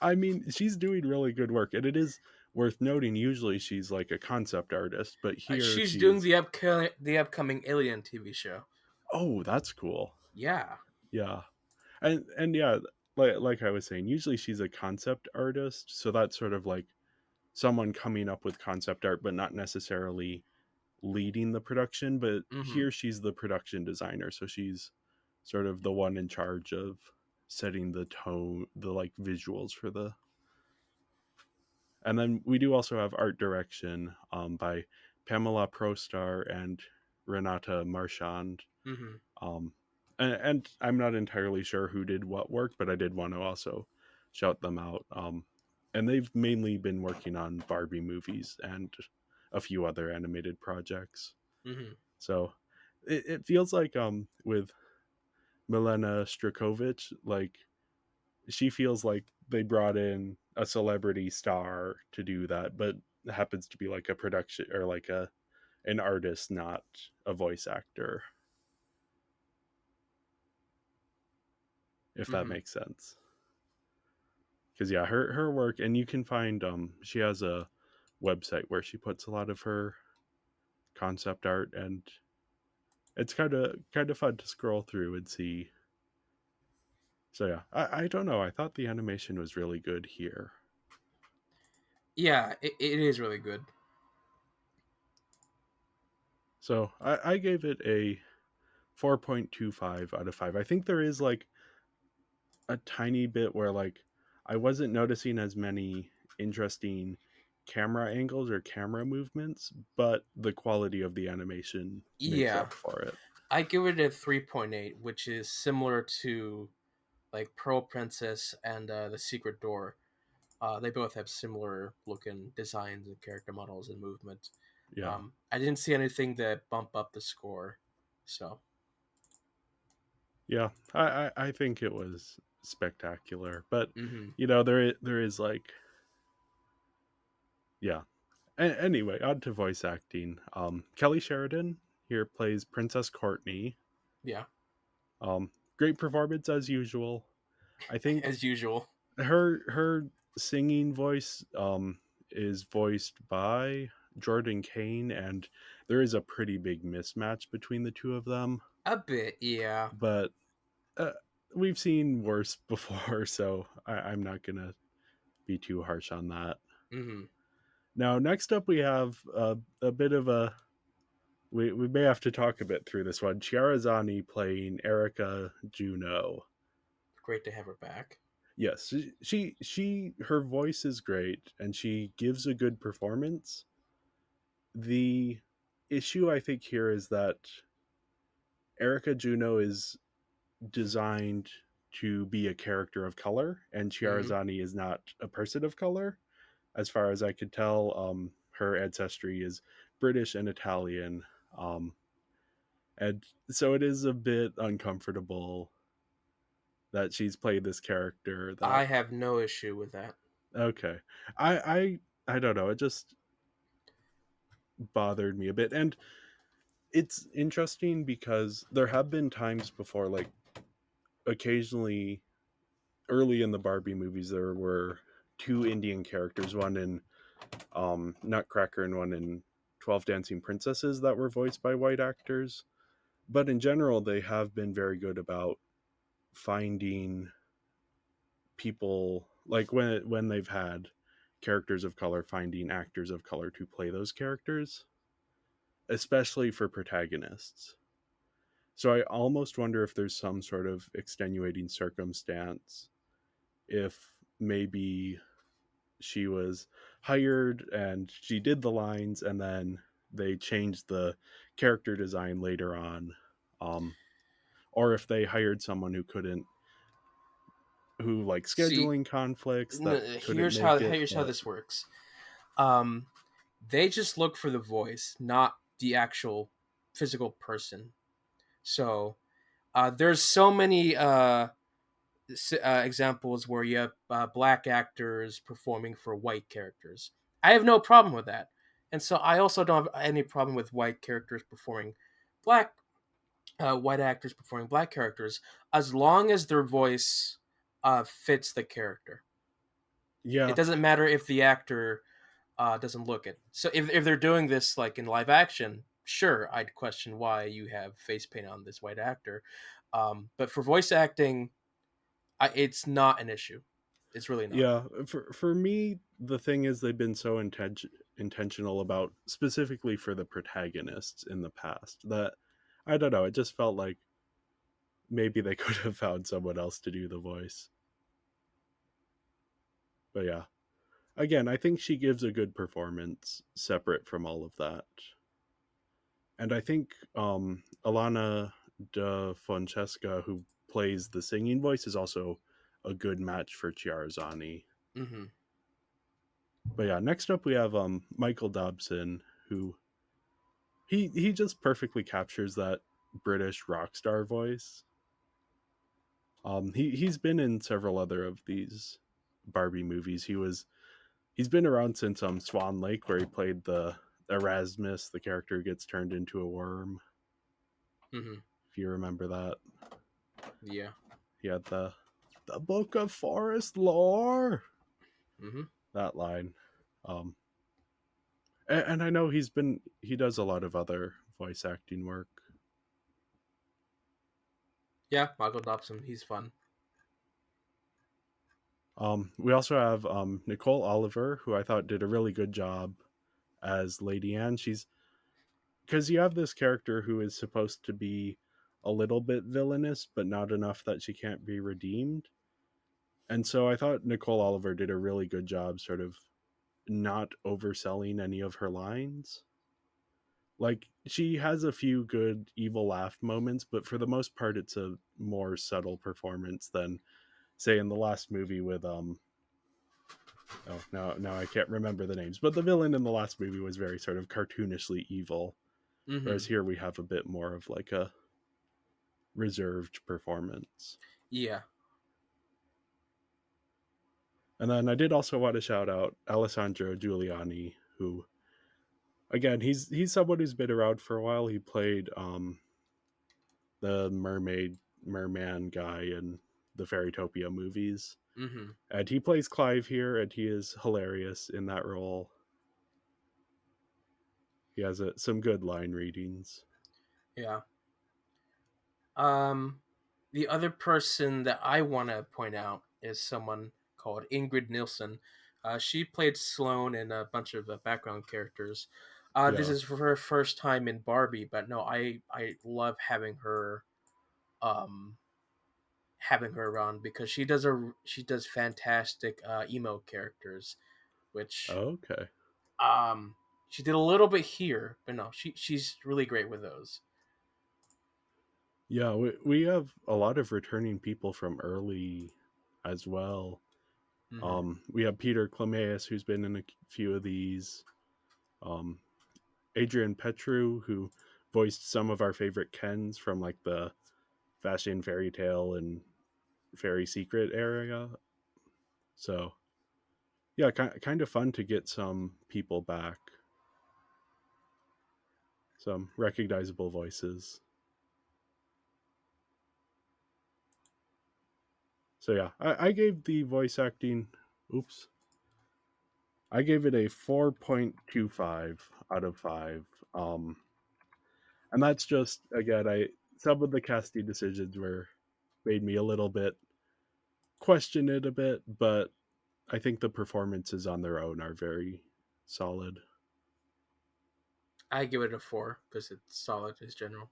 C: I mean she's doing really good work, and it is worth noting. Usually she's like a concept artist, but here
D: She's doing
C: she's
D: the upcoming Alien TV show.
C: oh that's cool.
D: Yeah.
C: Yeah, and yeah, like I was saying, usually she's a concept artist, so that's sort of like someone coming up with concept art, but not necessarily leading the production. But
D: Mm-hmm.
C: here she's the production designer, so she's sort of the one in charge of setting the tone, the like visuals for the. And then we do also have art direction by Pamela Prostar and Renata Marchand.
D: Mm-hmm.
C: Um, and I'm not entirely sure who did what work, but I did want to also shout them out. And they've mainly been working on Barbie movies and a few other animated projects.
D: Mm-hmm.
C: So it feels like with Milena Strakovich, like she feels like they brought in a celebrity star to do that, but happens to be like a production or like a an artist, not a voice actor, if that
D: Mm-hmm.
C: makes sense. Because yeah, her work, and you can find she has a website where she puts a lot of her concept art, and it's kind of fun to scroll through and see. So yeah, I don't know, I thought the animation was really good here.
D: Yeah, it is really good.
C: So I gave it a 4.25 out of 5. I think there is like a tiny bit where like I wasn't noticing as many interesting camera angles or camera movements, but the quality of the animation makes
D: Yeah.
C: up for it.
D: I give it a 3.8, which is similar to like Pearl Princess and The Secret Door. They both have similar looking designs and character models and movement.
C: Yeah.
D: I didn't see anything that bump up the score, so.
C: Yeah. I think it was spectacular. But
D: Mm-hmm.
C: there is like yeah. Anyway, on to voice acting. Kelly Sheridan here plays Princess Courtney.
D: Yeah,
C: Great performance as usual. I think
D: as usual.
C: her singing voice is voiced by Jordan Kane, and there is a pretty big mismatch between the two of them.
D: A bit, yeah.
C: But uh, we've seen worse before, so I'm not gonna be too harsh on that.
D: Mm-hmm.
C: Now, next up, we have a bit of a. We may have to talk a bit through this one. Chiarazani playing Erica Juno.
D: Great to have her back.
C: Yes, her voice is great and she gives a good performance. The issue I think here is that Erica Juno is designed to be a character of color, and
D: Mm-hmm.
C: Chiarazani is not a person of color. As far as I could tell, her ancestry is British and Italian, and so it is a bit uncomfortable that she's played this character. That
D: I have no issue with that.
C: okay, I I don't know. It just bothered me a bit, and it's interesting because there have been times before, like occasionally early in the Barbie movies, there were two Indian characters, one in Nutcracker and one in 12 Dancing Princesses, that were voiced by white actors. But in general, they have been very good about finding people, like when they've had characters of color, finding actors of color to play those characters, especially for protagonists. So I almost wonder if there's some sort of extenuating circumstance, if maybe she was hired and she did the lines and then they changed the character design later on, um, or if they hired someone who couldn't, who like
D: See,
C: scheduling conflicts that couldn't
D: here's how
C: make it. But
D: this works. Um, they just look for the voice, not the actual physical person. So there's so many examples where you have black actors performing for white characters. I have no problem with that, and so I also don't have any problem with white characters performing black white actors performing black characters, as long as their voice fits the character. It
C: yeah,
D: doesn't matter if the actor doesn't look it. So if they're doing this like in live action, sure, I'd question why you have face paint on this white actor. But for voice acting, it's not an issue. It's really not.
C: yeah, for me, the thing is they've been so intentional about, specifically for the protagonists in the past, that I don't know, it just felt like maybe they could have found someone else to do the voice. But yeah, again, I think she gives a good performance separate from all of that. And I think Alana de Francesca, who plays the singing voice, is also a good match for Chiarazani.
D: Mm-hmm.
C: But yeah, next up we have Michael Dobson, who he just perfectly captures that British rock star voice. He's been in several other of these Barbie movies. He's been around since Swan Lake, where he played the Erasmus, the character who gets turned into a worm.
D: Mm-hmm.
C: If you remember that,
D: Yeah.
C: he had the Book of Forest Lore,
D: Mm-hmm.
C: that line. Um, and I know he does a lot of other voice acting work.
D: Yeah, Michael Dobson, he's fun.
C: We also have Nicole Oliver, who I thought did a really good job as Lady Anne. She's, because you have this character who is supposed to be a little bit villainous, but not enough that she can't be redeemed. And so I thought Nicole Oliver did a really good job, sort of not overselling any of her lines. Like, she has a few good evil laugh moments, but for the most part, it's a more subtle performance than, say, in the last movie with oh, now I can't remember the names, but the villain in the last movie was very sort of cartoonishly evil,
D: Mm-hmm.
C: whereas here we have a bit more of like a reserved performance.
D: Yeah.
C: And then I did also want to shout out Alessandro Giuliani, who, again, he's someone who's been around for a while. He played the merman guy in the Fairytopia movies,
D: Mm-hmm.
C: and he plays Clive here, and he is hilarious in that role. He has some good line readings.
D: Yeah. Um, the other person that I want to point out is someone called Ingrid Nilsson. She played Sloane and a bunch of background characters. This
C: Yeah.
D: is for her first time in Barbie, but no, I love um having her around because she does fantastic emo characters, which
C: Okay.
D: um she did a little bit here, but no, she's really great with those.
C: Yeah, we have a lot of returning people from early as well.
D: Hmm.
C: We have Peter Clemeus, who's been in a few of these. Um, Adrian Petru, who voiced some of our favorite Kens from like the Fashion Fairy Tale and Fairy Secret area. So yeah, kind of fun to get some people back, some recognizable voices. So yeah, I gave the voice acting. Oops, I gave it a 4.25 out of 5. Um, and that's just again, I some of the casting decisions were made me a little bit question it a bit, but I think the performances on their own are very solid.
D: I give it a 4 because it's solid as general.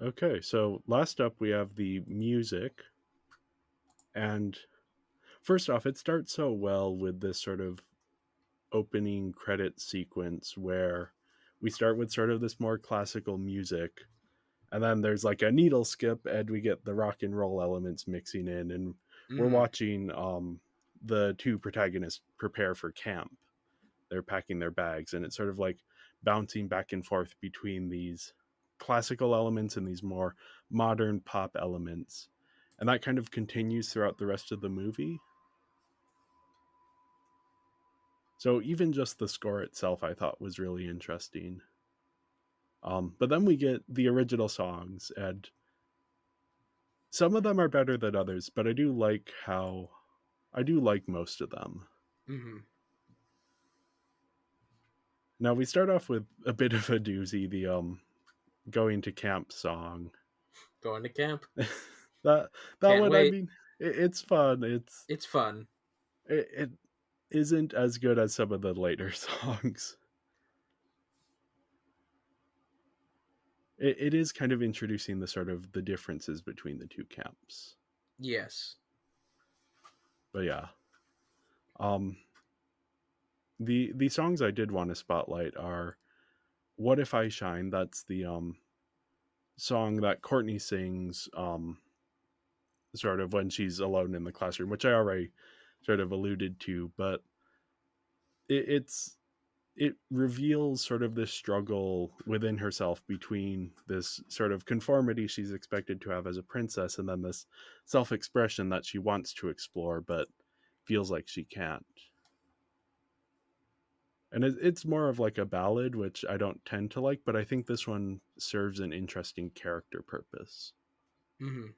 C: Okay, so last up we have the music, and first off, it starts so well with this sort of opening credit sequence where we start with sort of this more classical music, and then there's like a needle skip and we get the rock and roll elements mixing in, and we're
D: Hmm.
C: watching the two protagonists prepare for camp. They're packing their bags, and it's sort of like bouncing back and forth between these classical elements and these more modern pop elements, and that kind of continues throughout the rest of the movie. So even just the score itself I thought was really interesting. But then we get the original songs, and some of them are better than others, but I do like most of them.
D: Hmm.
C: Now we start off with a bit of a doozy, the going to camp song.
D: Going to camp.
C: that that
D: Can't
C: one, I
D: wait.
C: mean, it's fun.
D: It's fun.
C: It isn't as good as some of the later songs. It is kind of introducing the sort of the differences between the two camps.
D: Yes.
C: But yeah, um, the songs I did want to spotlight are "What If I Shine." That's the song that Courtney sings, sort of when she's alone in the classroom, which I already sort of alluded to. But it's it reveals sort of this struggle within herself between this sort of conformity she's expected to have as a princess and then this self-expression that she wants to explore but feels like she can't. And it's more of like a ballad, which I don't tend to like, but I think this one serves an interesting character purpose.
D: Hmm.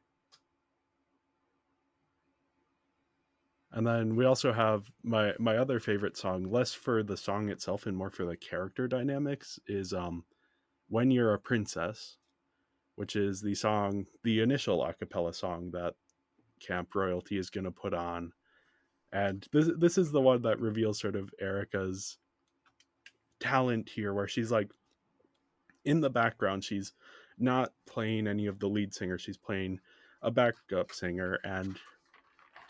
C: And then we also have my other favorite song, less for the song itself and more for the character dynamics, is When You're a Princess, which is the song, the initial a cappella song that Camp Royalty is going to put on. And this is the one that reveals sort of Erica's talent here, where she's like in the background, she's not playing any of the lead singer, she's playing a backup singer, and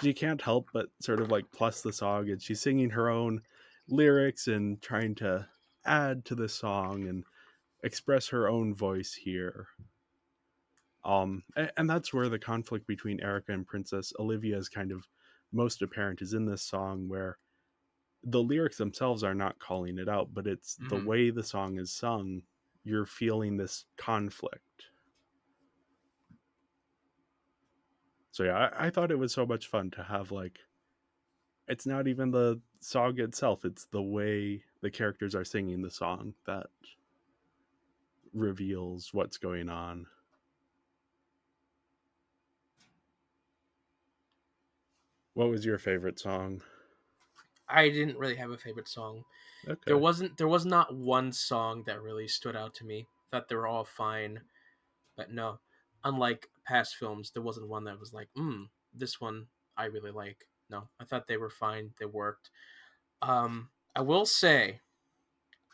C: she can't help but sort of like plus the song, and she's singing her own lyrics and trying to add to the song and express her own voice here. And that's where the conflict between Erica and Princess Olivia is kind of most apparent, is in this song, where the lyrics themselves are not calling it out, but it's the
D: Hmm.
C: way the song is sung. You're feeling this conflict. So yeah, I thought it was so much fun to have, like, it's not even the song itself, it's the way the characters are singing the song that reveals what's going on. What was your favorite song?
D: I didn't really have a favorite song.
C: Okay.
D: There was not one song that really stood out to me. Thought they were all fine, but no. Unlike past films, there wasn't one that was like, this one I really like. no, I thought they were fine. They worked. I will say,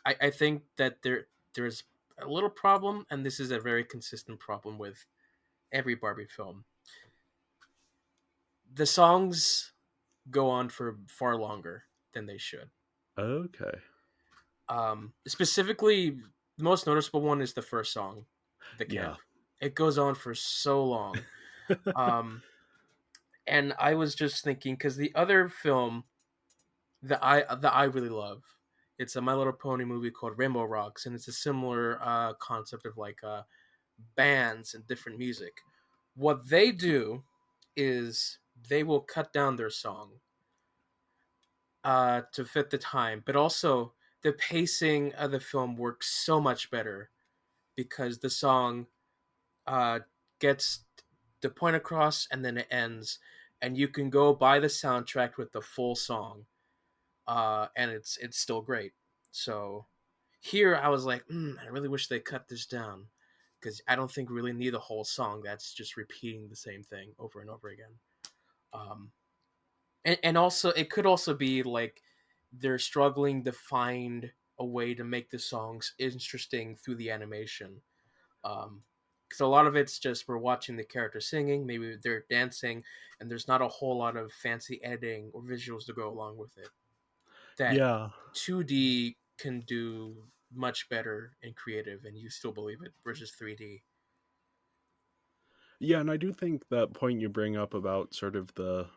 D: I think that there's a little problem, and this is a very consistent problem with every Barbie film. The songs go on for far longer than they should.
C: Okay.
D: Specifically, the most noticeable one is the first song, "The
C: Yeah.
D: Camp." It goes on for so long. Um, and I was just thinking because the other film that I really love, it's a My Little Pony movie called Rainbow Rocks, and it's a similar concept of like bands and different music. What they do is they will cut down their song to fit the time, but also the pacing of the film works so much better because the song uh, gets the point across and then it ends, and you can go buy the soundtrack with the full song, and it's still great. So here I was like, I really wish they cut this down because I don't think we really need a whole song that's just repeating the same thing over and over again. Um, and also it could also be like they're struggling to find a way to make the songs interesting through the animation. Because a lot of it's just we're watching the character singing, maybe they're dancing, and there's not a whole lot of fancy editing or visuals to go along with it that
C: Yeah.
D: 2D can do much better and creative, and you still believe it versus 3D.
C: Yeah, and I do think that point you bring up about sort of the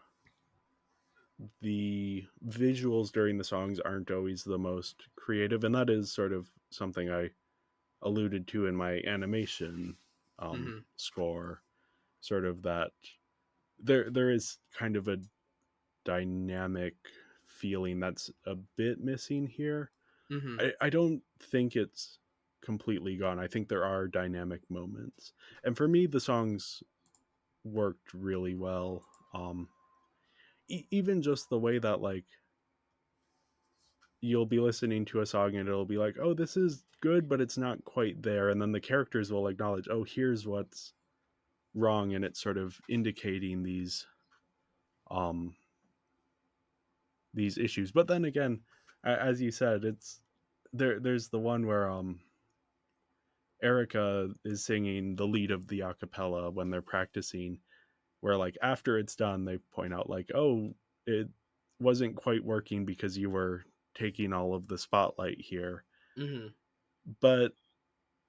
C: visuals during the songs aren't always the most creative, and that is sort of something I alluded to in my animation
D: Mm-hmm.
C: score. Sort of that there is kind of a dynamic feeling that's a bit missing here.
D: Mm-hmm.
C: I don't think it's completely gone. I think there are dynamic moments, and for me, the songs worked really well. Um, Even just the way that like you'll be listening to a song and it'll be like, oh, this is good, but it's not quite there, and then the characters will acknowledge, oh, here's what's wrong, and it's sort of indicating um these issues. But then again, as you said, it's there's the one where Erica is singing the lead of the acapella when they're practicing, where like after it's done they point out like, oh, it wasn't quite working because you were taking all of the spotlight here.
D: Mm-hmm.
C: But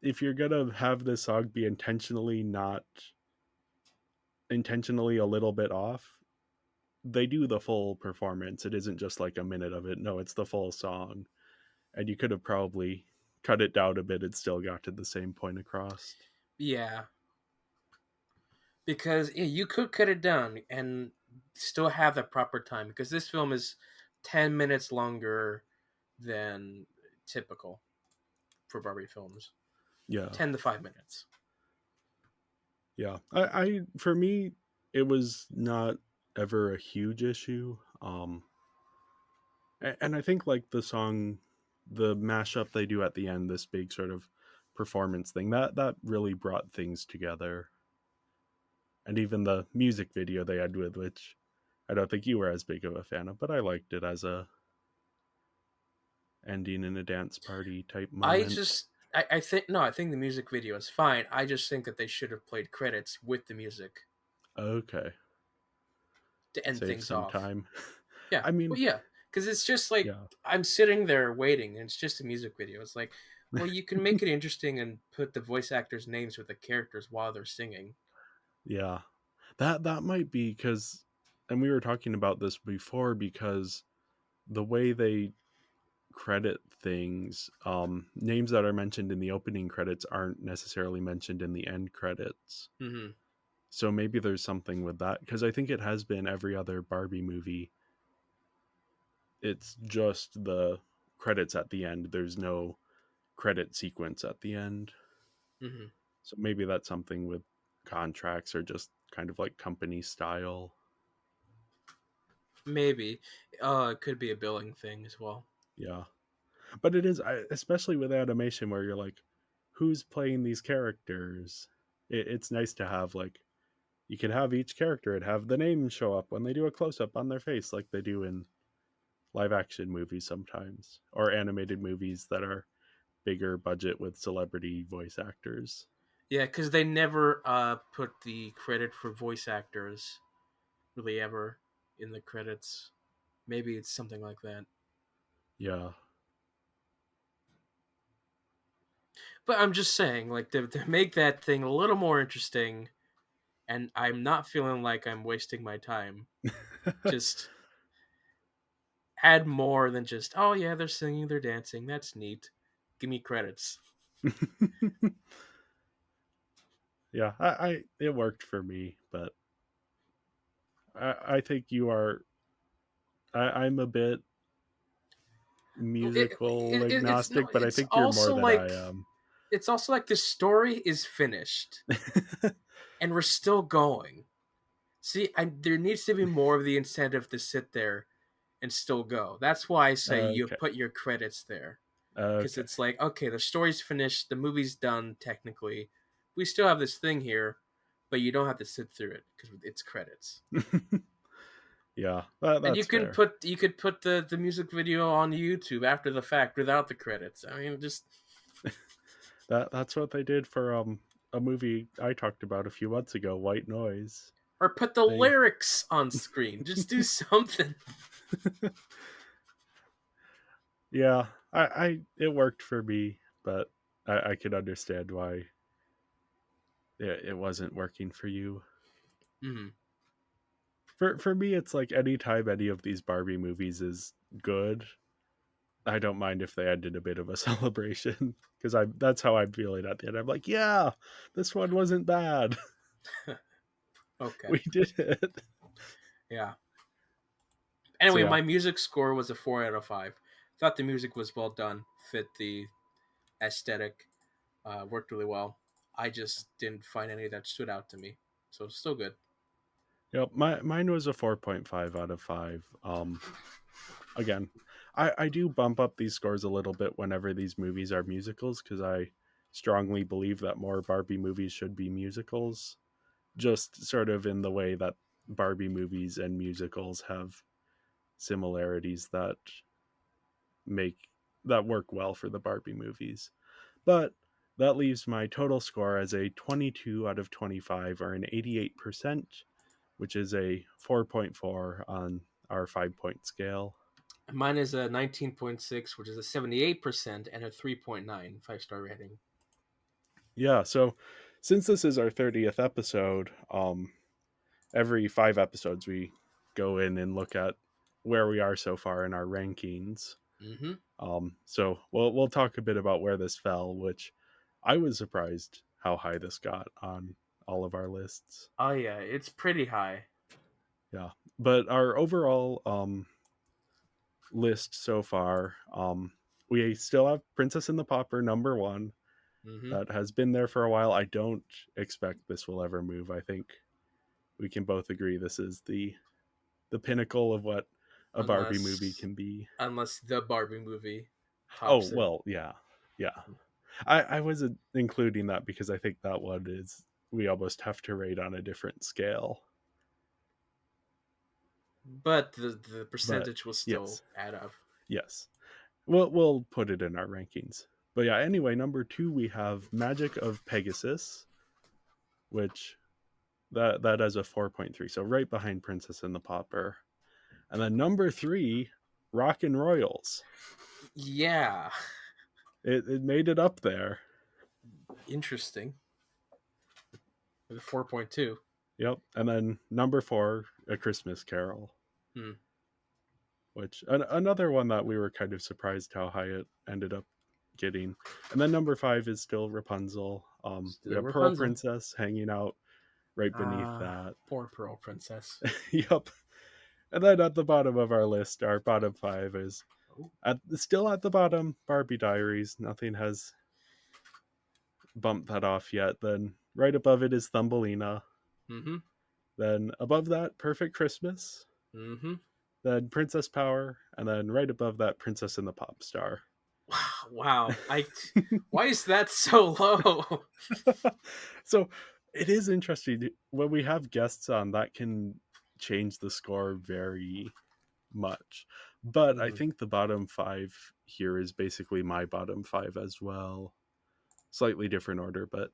C: if you're gonna have this song be not intentionally a little bit off, they do the full performance. It isn't just like a minute of it. No, it's the full song. And you could have probably cut it down a bit and still got to the same point across.
D: Yeah, because yeah, you could cut it down and still have the proper time because this film is 10 minutes longer than typical for Barbie films.
C: Yeah.
D: 10 to 5 minutes.
C: Yeah. I for me it was not ever a huge issue. And I think like the mashup they do at the end, this big sort of performance thing, that really brought things together. And even the music video they had with, which I don't think you were as big of a fan of, but I liked it as a ending in a dance party type
D: I
C: moment.
D: just I think no, I think the music video is fine. I just think that they should have played credits with the music
C: Okay,
D: to end
C: save
D: things
C: some
D: off.
C: time.
D: Yeah,
C: I mean,
D: well, yeah, because it's just like
C: yeah,
D: I'm sitting there waiting, and it's just a music video. It's like, well, you can make it interesting and put the voice actors' names with the characters while they're singing.
C: yeah. That might be because, and we were talking about this before, because the way they credit things, names that are mentioned in the opening credits aren't necessarily mentioned in the end credits.
D: Mm-hmm.
C: So maybe there's something with that, because I think it has been every other Barbie movie. It's just the credits at the end. There's no credit sequence at the end.
D: Mm-hmm.
C: So maybe that's something with contracts or just kind of like company style.
D: Maybe, it could be a billing thing as well.
C: Yeah. But it is, especially with animation where you're like, who's playing these characters? It's nice to have like, you could have each character and have the name show up when they do a close up on their face, like they do in live action movies sometimes, or animated movies that are bigger budget with celebrity voice actors.
D: Yeah, because they never put the credit for voice actors really ever in the credits. Maybe it's something like that.
C: Yeah.
D: But I'm just saying, like, to make that thing a little more interesting, and I'm not feeling like I'm wasting my time, just add more than just, oh yeah, they're singing, they're dancing, that's neat. Give me credits.
C: Yeah, I it worked for me, but I think you are. I'm a bit musical
D: It's no,
C: agnostic, but I think you're more than I am.
D: it's also like the story is finished and we're still going. See, there needs to be more of the incentive to sit there and still go. That's why I say you
C: Okay.
D: put your credits there. Because
C: Okay.
D: it's like, okay, the story's finished, the movie's done technically. We still have this thing here, but you don't have to sit through it because it's credits.
C: Yeah,
D: And
C: that's fair.
D: you could put the music video on YouTube after the fact without the credits. I mean, just
C: That's what they did for a movie I talked about a few months ago, White Noise.
D: or put the
C: They
D: lyrics on screen. Just do something.
C: Yeah, I it worked for me, but I could understand why it wasn't working for you.
D: Mm.
C: For me, it's like anytime any of these Barbie movies is good, I don't mind if they ended a bit of a celebration because I that's how I'm feeling at the end. I'm like, yeah, this one wasn't bad.
D: Okay.
C: We did it.
D: Yeah.
C: So
D: Anyway,
C: yeah,
D: my music score was a 4 out of 5. Thought the music was well done, fit the aesthetic, worked really well. I just didn't find any that stood out to me, so it's still good.
C: yep. Mine was a 4.5 out of 5. Again, I do bump up these scores a little bit whenever these movies are musicals because I strongly believe that more Barbie movies should be musicals, just sort of in the way that Barbie movies and musicals have similarities make that work well for the Barbie movies. But that leaves my total score as a 22 out of 25, or an 88%, which is a 4.4 on our 5 point scale.
D: Mine is a 19.6, which is a 78% and a 3.9 5-star rating.
C: Yeah, so since this is our 30th episode, every 5 episodes we go in and look at where we are so far in our rankings.
D: Mm-hmm.
C: So we'll talk a bit about where this fell, which I was surprised how high this got on all of our lists.
D: Oh yeah, it's pretty high.
C: Yeah, but our overall list so far, we still have Princess and the Pauper number 1.
D: Mm-hmm.
C: That has been there for a while. I don't expect this will ever move. I think we can both agree this is the pinnacle of what a Barbie movie
D: Unless
C: can be.
D: unless the Barbie movie
C: Oh
D: tops it.
C: well, yeah, yeah. I wasn't including that because I think that one is we almost have to rate on a different scale.
D: But the
C: But
D: percentage will still
C: yes,
D: add up.
C: yes, we'll put it in our rankings. But yeah, anyway, number 2 we have Magic of Pegasus, which that has a 4.3, so right behind Princess and the Pauper. And then number 3, Rock and Royals.
D: Yeah.
C: It made it up there.
D: Interesting. With a 4.2.
C: Yep. And then number 4, A Christmas Carol,
D: Hmm.
C: which another one that we were kind of surprised how high it ended up getting. And then number 5 is still Rapunzel. We
D: Still
C: have Pearl
D: Rapunzel.
C: Princess hanging out right beneath
D: Ah,
C: that.
D: poor Pearl Princess.
C: Yep. And then at the bottom of our list, our bottom 5 is
D: Oh.
C: still at the bottom, Barbie Diaries. Nothing has bumped that off yet. Then right above it is Thumbelina.
D: Mm-hmm.
C: Then above that, Perfect Christmas.
D: Mm-hmm.
C: Then Princess Power, and then right above that, Princess and the Pop Star.
D: Wow. Why is that so low?
C: So it is interesting when we have guests on that can change the score very much. But I
D: Hmm.
C: think the bottom five here is basically my bottom five as well. Slightly different order, but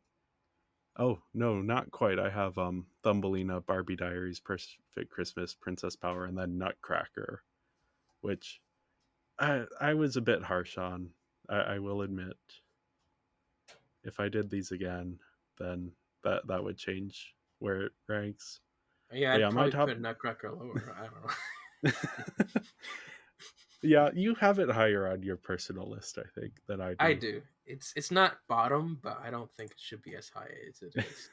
C: oh no, not quite. I have Thumbelina, Barbie Diaries, Perfect Christmas, Princess Power, and then Nutcracker, which I was a bit harsh on. I will admit. If I did these again, then that would change where it ranks.
D: Yeah,
C: But
D: I'd
C: yeah, my
D: probably
C: top.
D: put Nutcracker lower. I don't know.
C: Yeah, you have it higher on your personal list, I think, than I
D: I
C: do.
D: do. It's not bottom, but I don't think it should be as high as it is.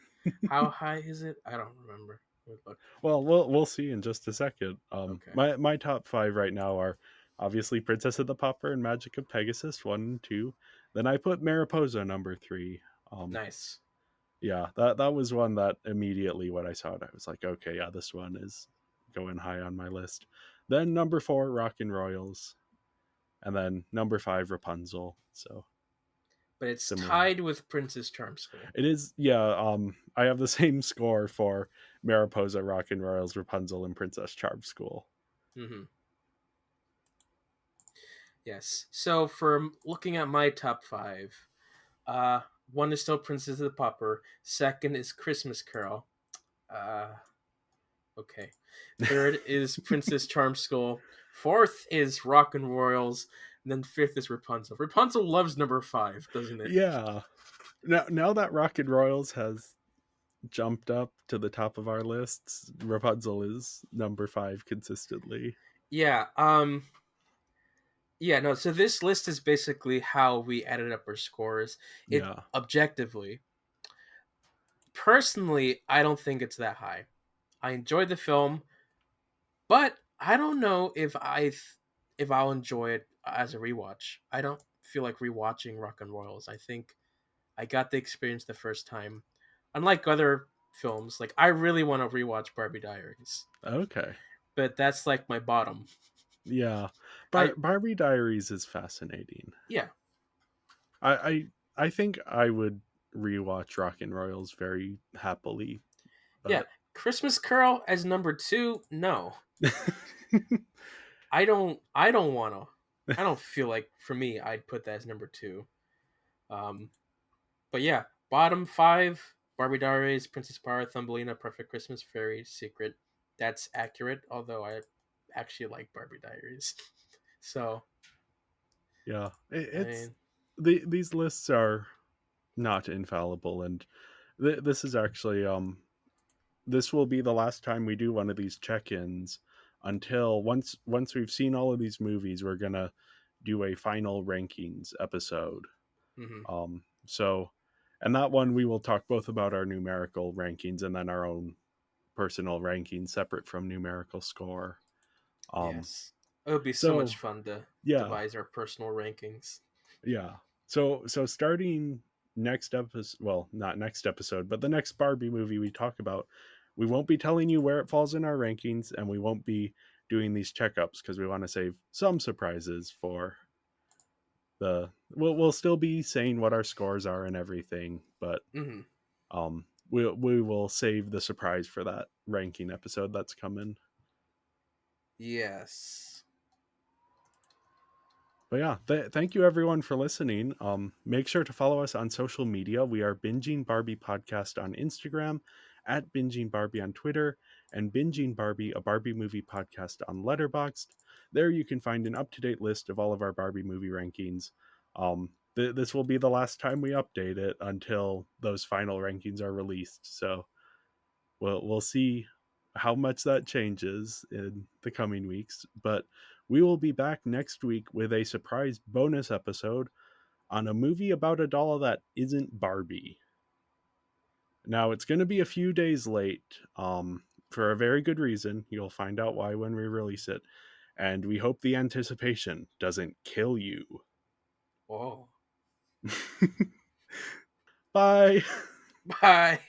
D: How high is it? I don't remember. Let me look.
C: Well, we'll see in just a second.
D: Okay.
C: My top five right now are obviously Princess of the Pauper and Magic of Pegasus 1 and 2. Then I put Mariposa number 3. Um,
D: Nice.
C: yeah, that was one that immediately when I saw it, I was like, okay, yeah, this one is going high on my list. Then number 4, Rockin' Royals, and then number 5, Rapunzel. So
D: But it's
C: similar.
D: tied with Princess Charm School.
C: It is, yeah. I have the same score for Mariposa, Rockin' Royals, Rapunzel, and Princess Charm School.
D: Hmm. Yes. So for looking at my top five, uh, one is still Princess of the Pauper. Second is Christmas Carol. Uh, okay. Third is Princess Charm School. Fourth is Rock and Royals. And then fifth is Rapunzel. Rapunzel loves number five, doesn't it?
C: Yeah. Now that Rockin' Royals has jumped up to the top of our lists, Rapunzel is number 5 consistently.
D: Yeah. Yeah. No. So this list is basically how we added up our scores. It
C: Yeah.
D: objectively, personally, I don't think it's that high. I enjoyed the film, but I don't know if I'll enjoy it as a rewatch. I don't feel like rewatching Rock and Royals. I think I got the experience the first time. Unlike other films, like I really want to rewatch Barbie Diaries,
C: Okay.
D: but that's like my bottom.
C: Yeah.
D: I
C: Barbie Diaries is fascinating.
D: Yeah,
C: I I, I think I would rewatch Rockin' Royals very happily,
D: yeah.
C: but
D: Christmas Carol as number two. No, I don't want to. I don't feel like for me I'd put that as number two. Um, but yeah, bottom five: Barbie Diaries, Princess Power, Thumbelina, Perfect Christmas, Fairy, Secret. That's accurate. Although I actually like Barbie Diaries, so
C: yeah,
D: I
C: it's
D: mean,
C: these lists are not infallible, and this is actually this will be the last time we do one of these check-ins until once we've seen all of these movies, we're gonna do a final rankings episode.
D: mhm.
C: So, and that one we will talk both about our numerical rankings and then our own personal rankings separate from numerical score. Um,
D: Yes, it would be so
C: so
D: much fun to
C: yeah,
D: devise our personal rankings.
C: yeah. So starting next episode, well, not next episode, but the next Barbie movie we talk about, we won't be telling you where it falls in our rankings, and we won't be doing these checkups because we want to save some surprises for the. We'll still be saying what our scores are and everything, but
D: Hmm.
C: we will save the surprise for that ranking episode that's coming.
D: Yes.
C: But yeah, thank you everyone for listening. Make sure to follow us on social media. We are Binging Barbie Podcast on Instagram, at Binging Barbie on Twitter, and Binging Barbie, a Barbie movie podcast on Letterboxd. There you can find an up-to-date list of all of our Barbie movie rankings. This will be the last time we update it until those final rankings are released. So we'll see how much that changes in the coming weeks. But we will be back next week with a surprise bonus episode on a movie about a doll that isn't Barbie. Now it's going to be a few days late, for a very good reason. You'll find out why when we release it, and we hope the anticipation doesn't kill you.
D: Whoa.
C: Bye.
D: Bye.